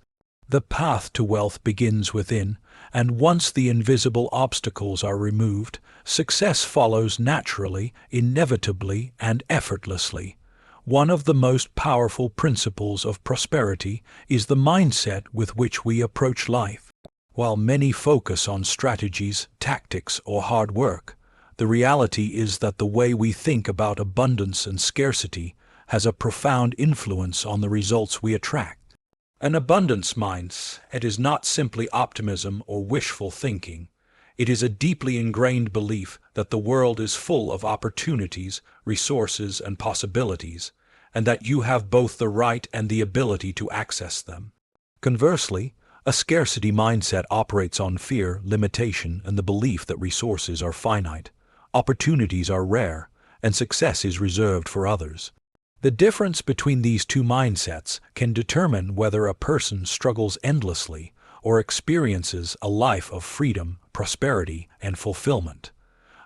The path to wealth begins within, and once the invisible obstacles are removed, success follows naturally, inevitably, and effortlessly. One of the most powerful principles of prosperity is the mindset with which we approach life. While many focus on strategies, tactics, or hard work, the reality is that the way we think about abundance and scarcity has a profound influence on the results we attract. An abundance mindset is not simply optimism or wishful thinking. It is a deeply ingrained belief that the world is full of opportunities, resources, and possibilities, and that you have both the right and the ability to access them. Conversely, a scarcity mindset operates on fear, limitation, and the belief that resources are finite, opportunities are rare, and success is reserved for others. The difference between these two mindsets can determine whether a person struggles endlessly or experiences a life of freedom, prosperity, and fulfillment.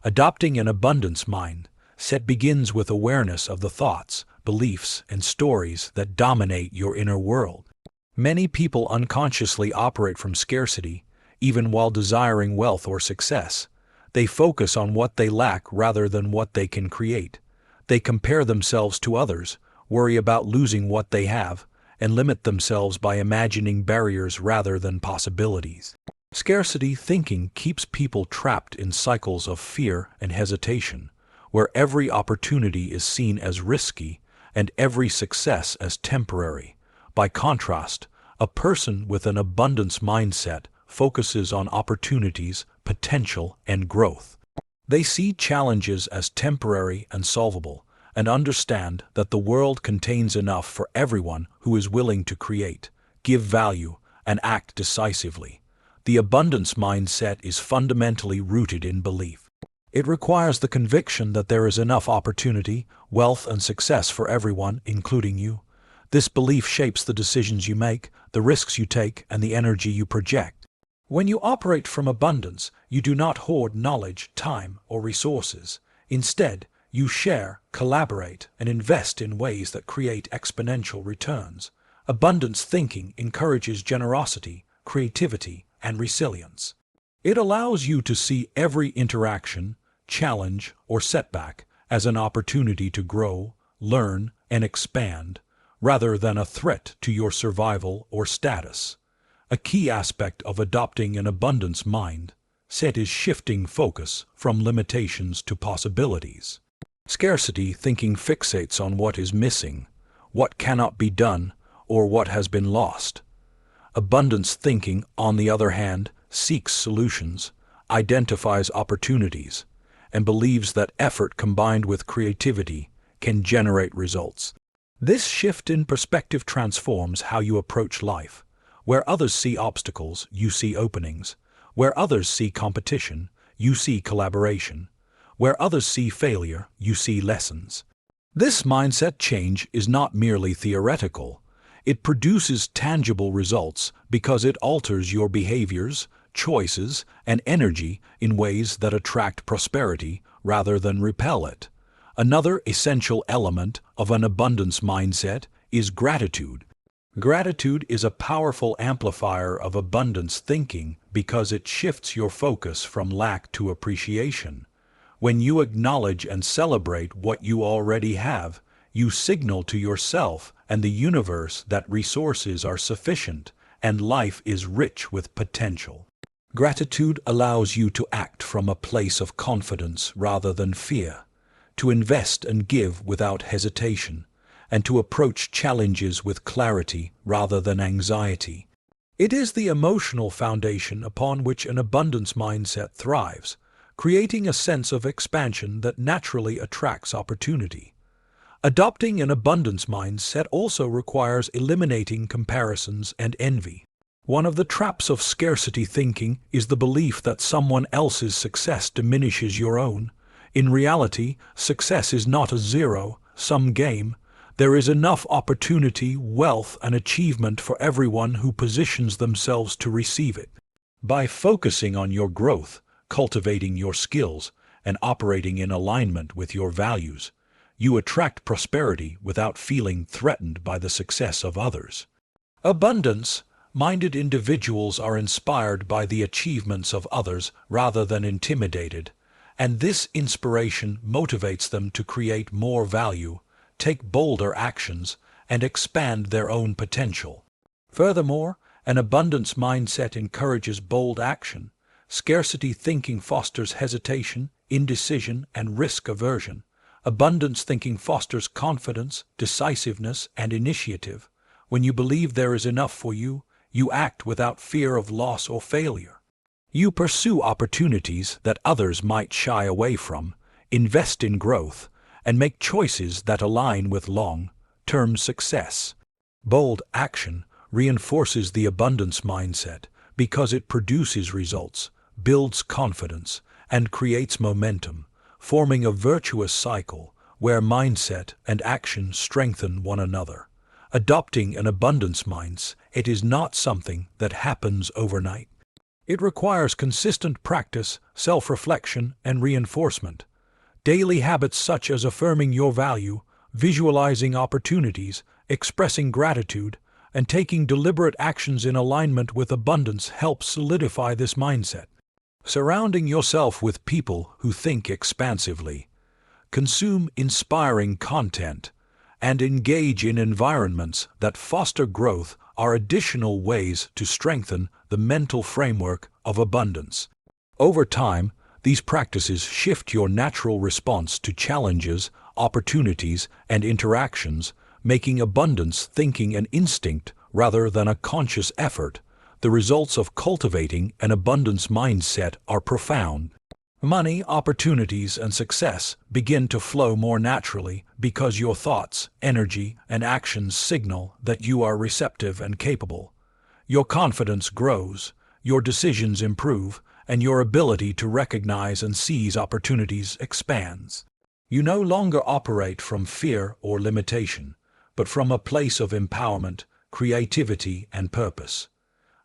Adopting an abundance mindset begins with awareness of the thoughts, beliefs, and stories that dominate your inner world. Many people unconsciously operate from scarcity, even while desiring wealth or success. They focus on what they lack rather than what they can create. They compare themselves to others, worry about losing what they have, and limit themselves by imagining barriers rather than possibilities. Scarcity thinking keeps people trapped in cycles of fear and hesitation, where every opportunity is seen as risky and every success as temporary. By contrast, a person with an abundance mindset focuses on opportunities, potential, and growth. They see challenges as temporary and solvable, and understand that the world contains enough for everyone who is willing to create, give value, and act decisively. The abundance mindset is fundamentally rooted in belief. It requires the conviction that there is enough opportunity, wealth, and success for everyone, including you. This belief shapes the decisions you make, the risks you take, and the energy you project. When you operate from abundance, you do not hoard knowledge, time, or resources. Instead, you share, collaborate, and invest in ways that create exponential returns. Abundance thinking encourages generosity, creativity, and resilience. It allows you to see every interaction, challenge, or setback as an opportunity to grow, learn, and expand, rather than a threat to your survival or status. A key aspect of adopting an abundance mindset is shifting focus from limitations to possibilities. Scarcity thinking fixates on what is missing, what cannot be done, or what has been lost. Abundance thinking, on the other hand, seeks solutions, identifies opportunities, and believes that effort combined with creativity can generate results. This shift in perspective transforms how you approach life. Where others see obstacles, you see openings. Where others see competition, you see collaboration. Where others see failure, you see lessons. This mindset change is not merely theoretical. It produces tangible results because it alters your behaviors, choices, and energy in ways that attract prosperity rather than repel it. Another essential element of an abundance mindset is gratitude. Gratitude is a powerful amplifier of abundance thinking because it shifts your focus from lack to appreciation. When you acknowledge and celebrate what you already have, you signal to yourself and the universe that resources are sufficient and life is rich with potential. Gratitude allows you to act from a place of confidence rather than fear, to invest and give without hesitation, and to approach challenges with clarity rather than anxiety. It is the emotional foundation upon which an abundance mindset thrives, creating a sense of expansion that naturally attracts opportunity. Adopting an abundance mindset also requires eliminating comparisons and envy. One of the traps of scarcity thinking is the belief that someone else's success diminishes your own. In reality, success is not a zero-sum game. There is enough opportunity, wealth, and achievement for everyone who positions themselves to receive it. By focusing on your growth, cultivating your skills, and operating in alignment with your values, you attract prosperity without feeling threatened by the success of others. Abundance-minded individuals are inspired by the achievements of others rather than intimidated, and this inspiration motivates them to create more value, take bolder actions, and expand their own potential. Furthermore, an abundance mindset encourages bold action. Scarcity thinking fosters hesitation, indecision, and risk aversion. Abundance thinking fosters confidence, decisiveness, and initiative. When you believe there is enough for you, you act without fear of loss or failure. You pursue opportunities that others might shy away from, invest in growth, and make choices that align with long-term success. Bold action reinforces the abundance mindset because it produces results, builds confidence, and creates momentum, forming a virtuous cycle where mindset and action strengthen one another. Adopting an abundance mindset, it is not something that happens overnight. It requires consistent practice, self-reflection, and reinforcement. Daily habits such as affirming your value, visualizing opportunities, expressing gratitude, and taking deliberate actions in alignment with abundance help solidify this mindset. Surrounding yourself with people who think expansively, consume inspiring content, and engage in environments that foster growth are additional ways to strengthen the mental framework of abundance. Over time, these practices shift your natural response to challenges, opportunities, and interactions, making abundance thinking an instinct rather than a conscious effort. The results of cultivating an abundance mindset are profound. Money, opportunities, and success begin to flow more naturally because your thoughts, energy, and actions signal that you are receptive and capable. Your confidence grows, your decisions improve, and your ability to recognize and seize opportunities expands. You no longer operate from fear or limitation, but from a place of empowerment, creativity, and purpose.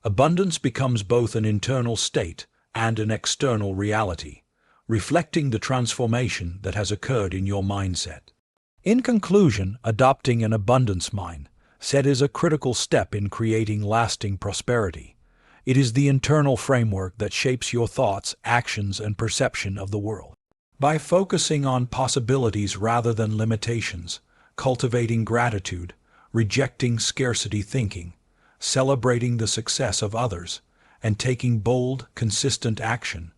Abundance becomes both an internal state and an external reality, reflecting the transformation that has occurred in your mindset. In conclusion, adopting an abundance mindset is a critical step in creating lasting prosperity. It is the internal framework that shapes your thoughts, actions, and perception of the world. By focusing on possibilities rather than limitations, cultivating gratitude, rejecting scarcity thinking, celebrating the success of others, and taking bold, consistent action,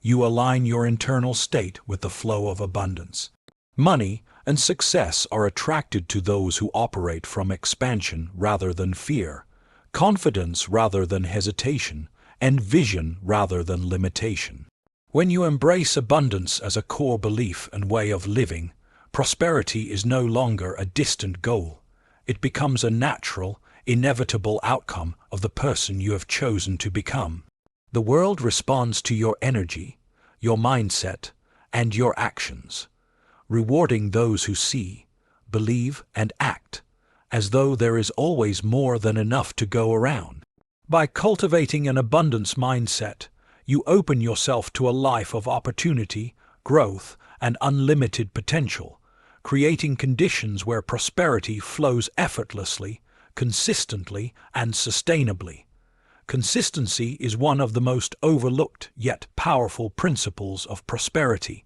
you align your internal state with the flow of abundance. Money and success are attracted to those who operate from expansion rather than fear, confidence rather than hesitation, and vision rather than limitation. When you embrace abundance as a core belief and way of living, prosperity is no longer a distant goal. It becomes a natural, inevitable outcome of the person you have chosen to become. The world responds to your energy, your mindset, and your actions, rewarding those who see, believe, and act as though there is always more than enough to go around. By cultivating an abundance mindset, you open yourself to a life of opportunity, growth, and unlimited potential, creating conditions where prosperity flows effortlessly, consistently, and sustainably. Consistency is one of the most overlooked yet powerful principles of prosperity.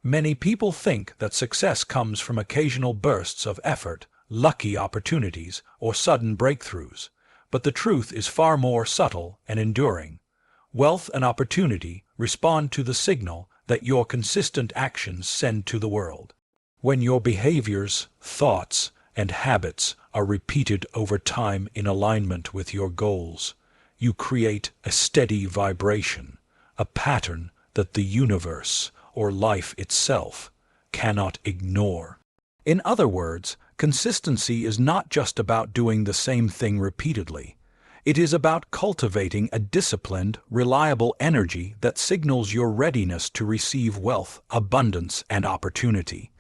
Many people think that success comes from occasional bursts of effort, lucky opportunities, or sudden breakthroughs, but the truth is far more subtle and enduring. Wealth and opportunity respond to the signal that your consistent actions send to the world. When your behaviors, thoughts, and habits are repeated over time in alignment with your goals, you create a steady vibration, a pattern that the universe, or life itself, cannot ignore. In other words, consistency is not just about doing the same thing repeatedly. It is about cultivating a disciplined, reliable energy that signals your readiness to receive wealth, abundance, and opportunity.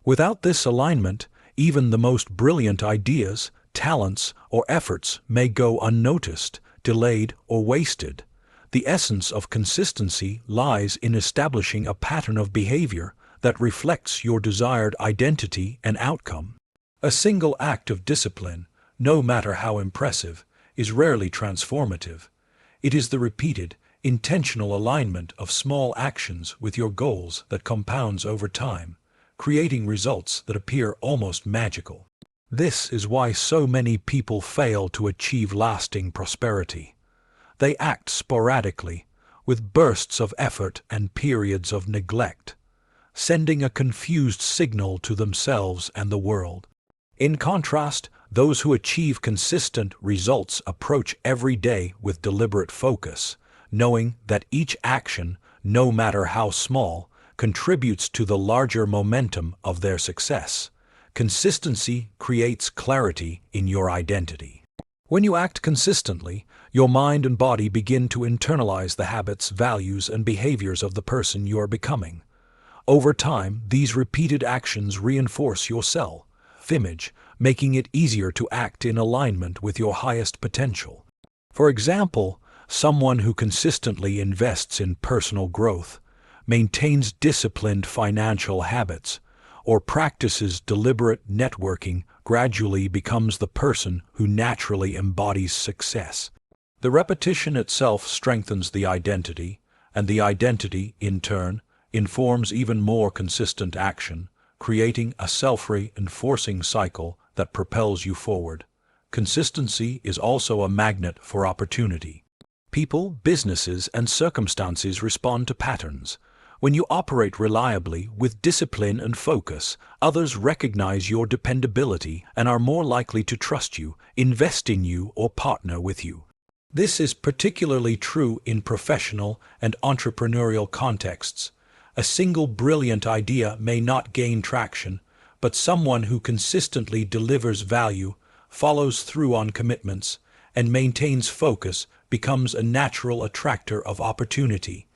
Without this alignment, even the most brilliant ideas, talents, or efforts may go unnoticed, delayed, or wasted. The essence of consistency lies in establishing a pattern of behavior that reflects your desired identity and outcome. A single act of discipline, no matter how impressive, is rarely transformative. It is the repeated, intentional alignment of small actions with your goals that compounds over time, creating results that appear almost magical. This is why so many people fail to achieve lasting prosperity. They act sporadically, with bursts of effort and periods of neglect, sending a confused signal to themselves and the world. In contrast, those who achieve consistent results approach every day with deliberate focus, knowing that each action, no matter how small, contributes to the larger momentum of their success. Consistency creates clarity in your identity. When you act consistently, your mind and body begin to internalize the habits, values, and behaviors of the person you are becoming. Over time, these repeated actions reinforce your self-image, making it easier to act in alignment with your highest potential. For example, someone who consistently invests in personal growth, maintains disciplined financial habits, or practices deliberate networking gradually becomes the person who naturally embodies success. The repetition itself strengthens the identity, and the identity, in turn, informs even more consistent action, creating a self-reinforcing cycle that propels you forward. Consistency is also a magnet for opportunity. People, businesses, and circumstances respond to patterns. When you operate reliably, with discipline and focus, others recognize your dependability and are more likely to trust you, invest in you, or partner with you. This is particularly true in professional and entrepreneurial contexts. A single brilliant idea may not gain traction, but someone who consistently delivers value, follows through on commitments, and maintains focus becomes a natural attractor of opportunity.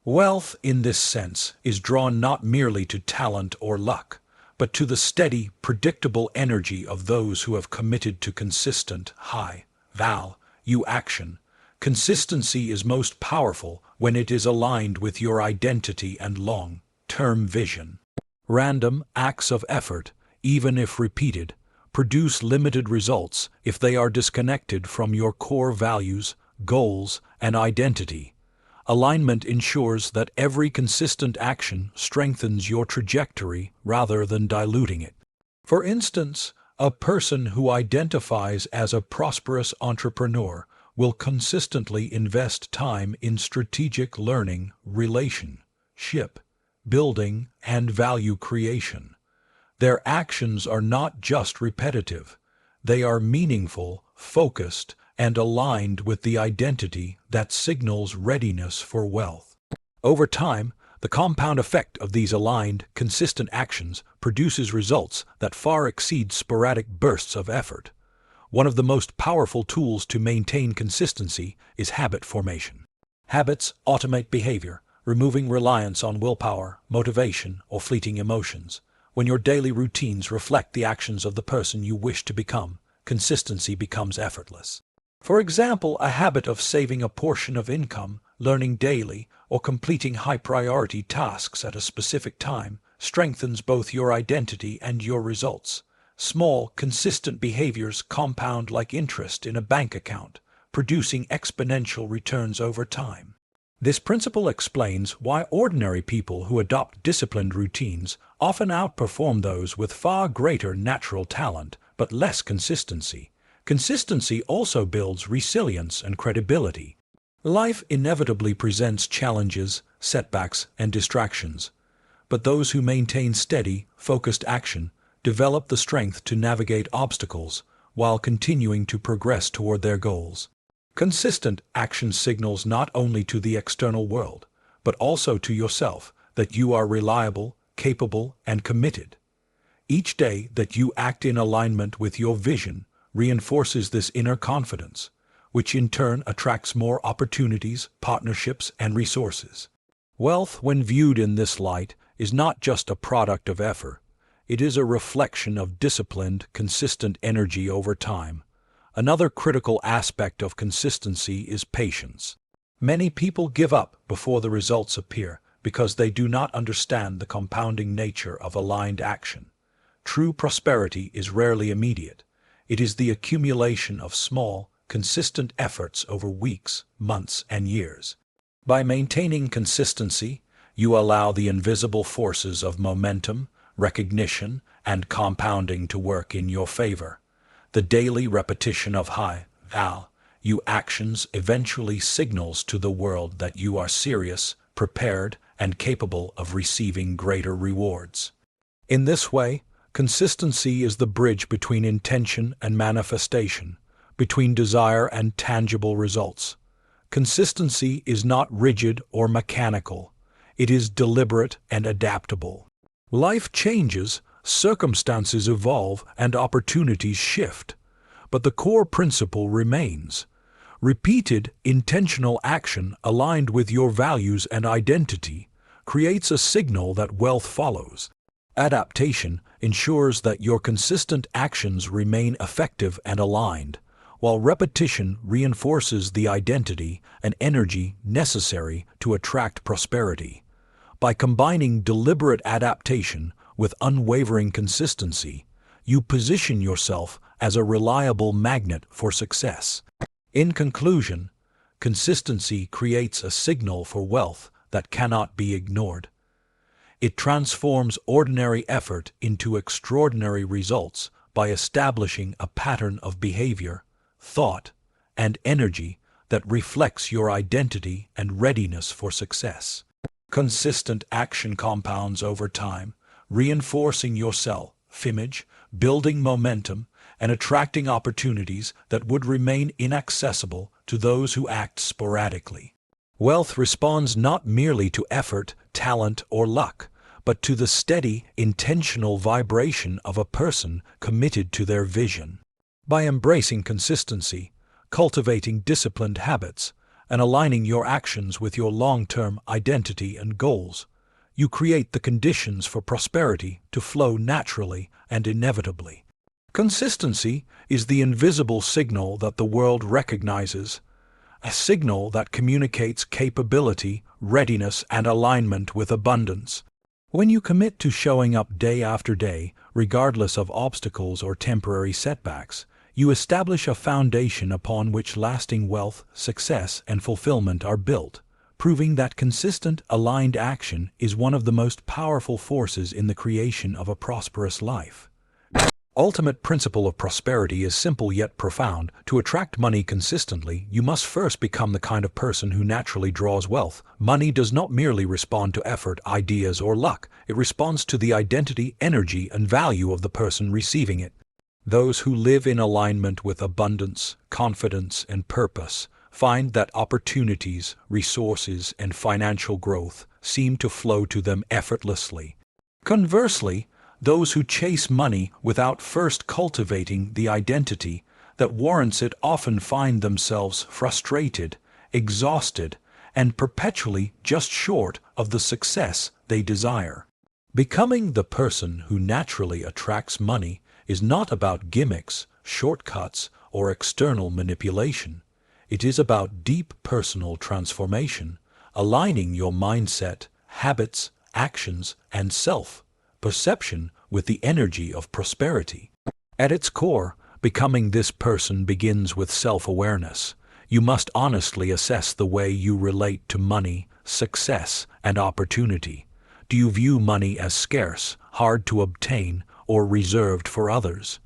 Wealth, in this sense, is drawn not merely to talent or luck, but to the steady, predictable energy of those who have committed to consistent, high-value action. Consistency is most powerful when it is aligned with your identity and long-term vision. Random acts of effort, even if repeated, produce limited results if they are disconnected from your core values, goals, and identity. Alignment ensures that every consistent action strengthens your trajectory rather than diluting it. For instance, a person who identifies as a prosperous entrepreneur will consistently invest time in strategic learning, relationship building, and value creation. Their actions are not just repetitive. They are meaningful, focused, and aligned with the identity that signals readiness for wealth. Over time, the compound effect of these aligned, consistent actions produces results that far exceed sporadic bursts of effort. One of the most powerful tools to maintain consistency is habit formation. Habits automate behavior, removing reliance on willpower, motivation, or fleeting emotions. When your daily routines reflect the actions of the person you wish to become, consistency becomes effortless. For example, a habit of saving a portion of income, learning daily, or completing high-priority tasks at a specific time strengthens both your identity and your results. Small, consistent behaviors compound like interest in a bank account, producing exponential returns over time. This principle explains why ordinary people who adopt disciplined routines often outperform those with far greater natural talent but less consistency. Consistency also builds resilience and credibility. Life inevitably presents challenges, setbacks, and distractions, but those who maintain steady, focused action develop the strength to navigate obstacles while continuing to progress toward their goals. Consistent action signals not only to the external world, but also to yourself that you are reliable, capable, and committed. Each day that you act in alignment with your vision reinforces this inner confidence, which in turn attracts more opportunities, partnerships, and resources. Wealth, when viewed in this light, is not just a product of effort. It is a reflection of disciplined, consistent energy over time. Another critical aspect of consistency is patience. Many people give up before the results appear because they do not understand the compounding nature of aligned action. True prosperity is rarely immediate. It is the accumulation of small, consistent efforts over weeks, months, and years. By maintaining consistency, you allow the invisible forces of momentum, recognition, and compounding to work in your favor. The daily repetition of high-value actions eventually signals to the world that you are serious, prepared, and capable of receiving greater rewards. In this way, consistency is the bridge between intention and manifestation, between desire and tangible results. Consistency is not rigid or mechanical. It is deliberate and adaptable. Life changes, circumstances evolve, and opportunities shift. But the core principle remains. Repeated, intentional action aligned with your values and identity creates a signal that wealth follows. Adaptation ensures that your consistent actions remain effective and aligned, while repetition reinforces the identity and energy necessary to attract prosperity. By combining deliberate adaptation with unwavering consistency, you position yourself as a reliable magnet for success. In conclusion, consistency creates a signal for wealth that cannot be ignored. It transforms ordinary effort into extraordinary results by establishing a pattern of behavior, thought, and energy that reflects your identity and readiness for success. Consistent action compounds over time, reinforcing your self-image, building momentum, and attracting opportunities that would remain inaccessible to those who act sporadically. Wealth responds not merely to effort, talent, or luck, but to the steady, intentional vibration of a person committed to their vision. By embracing consistency, cultivating disciplined habits, and aligning your actions with your long-term identity and goals, you create the conditions for prosperity to flow naturally and inevitably. Consistency is the invisible signal that the world recognizes, a signal that communicates capability, readiness, and alignment with abundance. When you commit to showing up day after day, regardless of obstacles or temporary setbacks, you establish a foundation upon which lasting wealth, success, and fulfillment are built, proving that consistent, aligned action is one of the most powerful forces in the creation of a prosperous life. Ultimate principle of prosperity is simple yet profound. To attract money consistently, you must first become the kind of person who naturally draws wealth. Money does not merely respond to effort, ideas, or luck. It responds to the identity, energy, and value of the person receiving it. Those who live in alignment with abundance, confidence, and purpose find that opportunities, resources, and financial growth seem to flow to them effortlessly. Conversely, those who chase money without first cultivating the identity that warrants it often find themselves frustrated, exhausted, and perpetually just short of the success they desire. Becoming the person who naturally attracts money is not about gimmicks, shortcuts, or external manipulation. It is about deep personal transformation, aligning your mindset, habits, actions, and self-perception with the energy of prosperity. At its core, becoming this person begins with self-awareness. You must honestly assess the way you relate to money, success, and opportunity. Do you view money as scarce, hard to obtain, or reserved for others?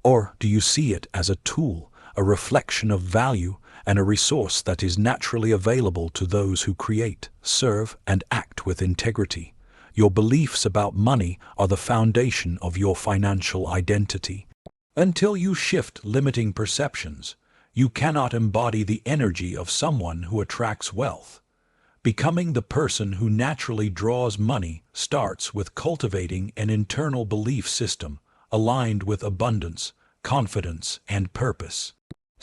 Or do you see it as a tool, a reflection of value, and a resource that is naturally available to those who create, serve, and act with integrity? Your beliefs about money are the foundation of your financial identity. Until you shift limiting perceptions, you cannot embody the energy of someone who attracts wealth. Becoming the person who naturally draws money starts with cultivating an internal belief system aligned with abundance, confidence, and purpose.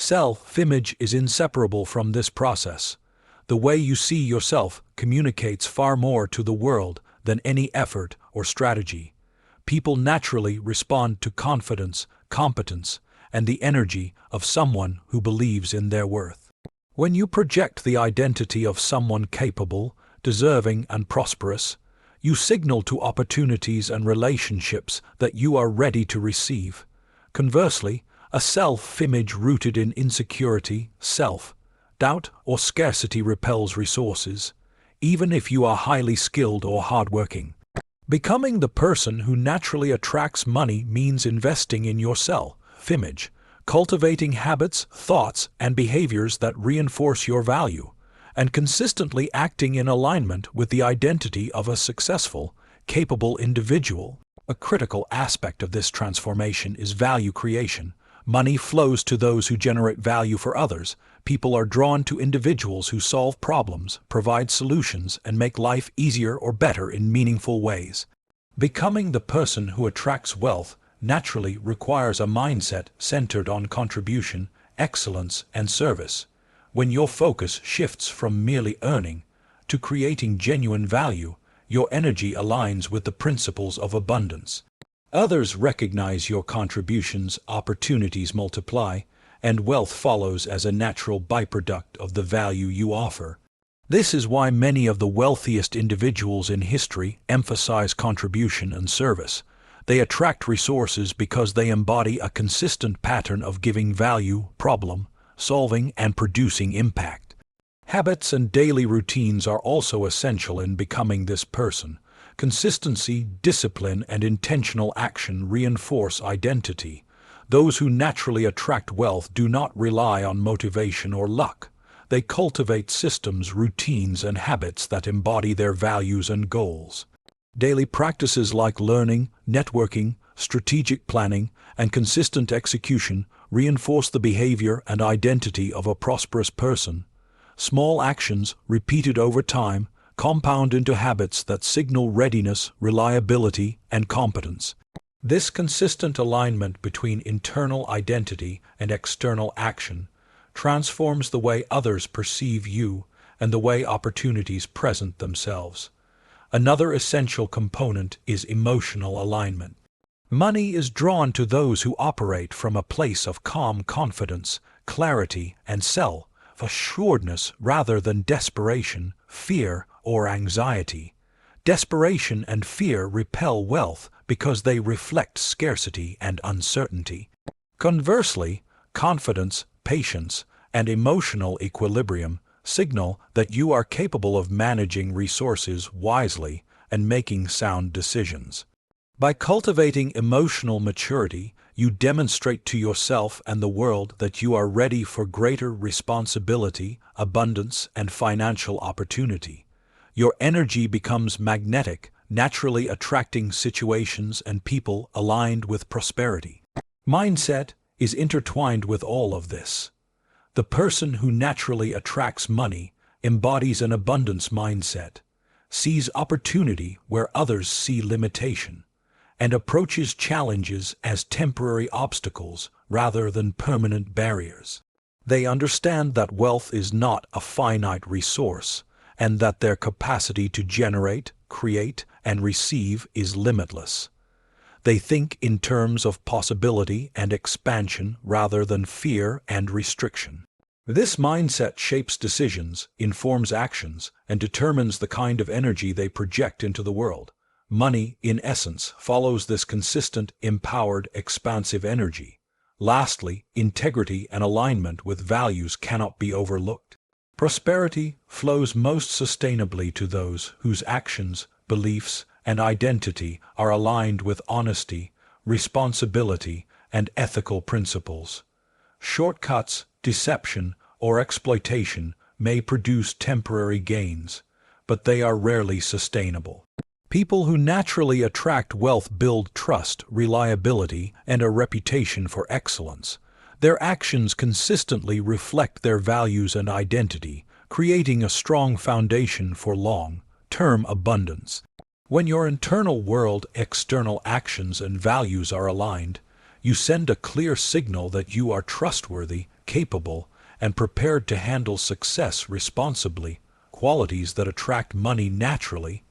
Self-image is inseparable from this process. The way you see yourself communicates far more to the world than any effort or strategy. People naturally respond to confidence, competence, and the energy of someone who believes in their worth. When you project the identity of someone capable, deserving, and prosperous, you signal to opportunities and relationships that you are ready to receive. Conversely, a self-image rooted in insecurity, self-doubt, or scarcity repels resources, even if you are highly skilled or hardworking. Becoming the person who naturally attracts money means investing in your self-image, cultivating habits, thoughts, and behaviors that reinforce your value, and consistently acting in alignment with the identity of a successful, capable individual. A critical aspect of this transformation is value creation. Money flows to those who generate value for others. People are drawn to individuals who solve problems, provide solutions, and make life easier or better in meaningful ways. Becoming the person who attracts wealth naturally requires a mindset centered on contribution, excellence, and service. When your focus shifts from merely earning to creating genuine value, your energy aligns with the principles of abundance. Others recognize your contributions, opportunities multiply, and wealth follows as a natural byproduct of the value you offer. This is why many of the wealthiest individuals in history emphasize contribution and service. They attract resources because they embody a consistent pattern of giving value, problem solving, and producing impact. Habits and daily routines are also essential in becoming this person. Consistency, discipline, and intentional action reinforce identity. Those who naturally attract wealth do not rely on motivation or luck. They cultivate systems, routines, and habits that embody their values and goals. Daily practices like learning, networking, strategic planning, and consistent execution reinforce the behavior and identity of a prosperous person. Small actions, repeated over time, compound into habits that signal readiness, reliability, and competence. This consistent alignment between internal identity and external action transforms the way others perceive you and the way opportunities present themselves. Another essential component is emotional alignment. Money is drawn to those who operate from a place of calm confidence, clarity, and self-assuredness rather than desperation, fear, or anxiety. Desperation and fear repel wealth because they reflect scarcity and uncertainty. Conversely, confidence, patience, and emotional equilibrium signal that you are capable of managing resources wisely and making sound decisions. By cultivating emotional maturity, you demonstrate to yourself and the world that you are ready for greater responsibility, abundance, and financial opportunity. Your energy becomes magnetic, naturally attracting situations and people aligned with prosperity. Mindset is intertwined with all of this. The person who naturally attracts money embodies an abundance mindset, sees opportunity where others see limitation, and approaches challenges as temporary obstacles rather than permanent barriers. They understand that wealth is not a finite resource, and that their capacity to generate, create, and receive is limitless. They think in terms of possibility and expansion rather than fear and restriction. This mindset shapes decisions, informs actions, and determines the kind of energy they project into the world. Money, in essence, follows this consistent, empowered, expansive energy. Lastly, integrity and alignment with values cannot be overlooked. Prosperity flows most sustainably to those whose actions, beliefs, and identity are aligned with honesty, responsibility, and ethical principles. Shortcuts, deception, or exploitation may produce temporary gains, but they are rarely sustainable. People who naturally attract wealth build trust, reliability, and a reputation for excellence. Their actions consistently reflect their values and identity, creating a strong foundation for long-term abundance. When your internal world, external actions, and values are aligned, You send a clear signal that you are trustworthy, capable, and prepared to handle success responsibly, qualities that attract money naturally.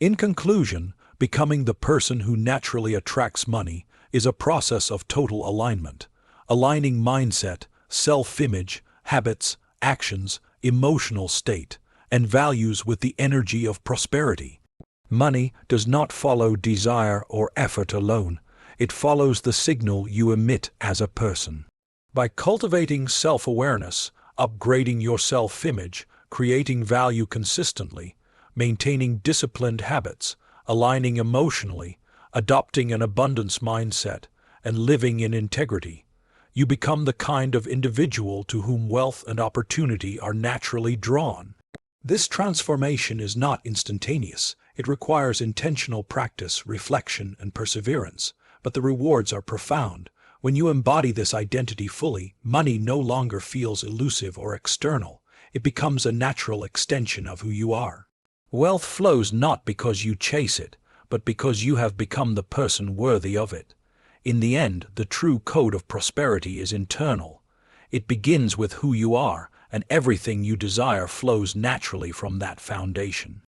In conclusion, becoming the person who naturally attracts money is a process of total alignment, aligning mindset, self-image, habits, actions, emotional state, and values with the energy of prosperity. Money does not follow desire or effort alone. It follows the signal you emit as a person. By cultivating self-awareness, upgrading your self-image, creating value consistently, maintaining disciplined habits, aligning emotionally, adopting an abundance mindset, and living in integrity, you become the kind of individual to whom wealth and opportunity are naturally drawn. This transformation is not instantaneous. It requires intentional practice, reflection, and perseverance, but the rewards are profound. When you embody this identity fully, money no longer feels elusive or external. It becomes a natural extension of who you are. Wealth flows not because you chase it, but because you have become the person worthy of it. In the end, the true code of prosperity is internal. It begins with who you are, and everything you desire flows naturally from that foundation.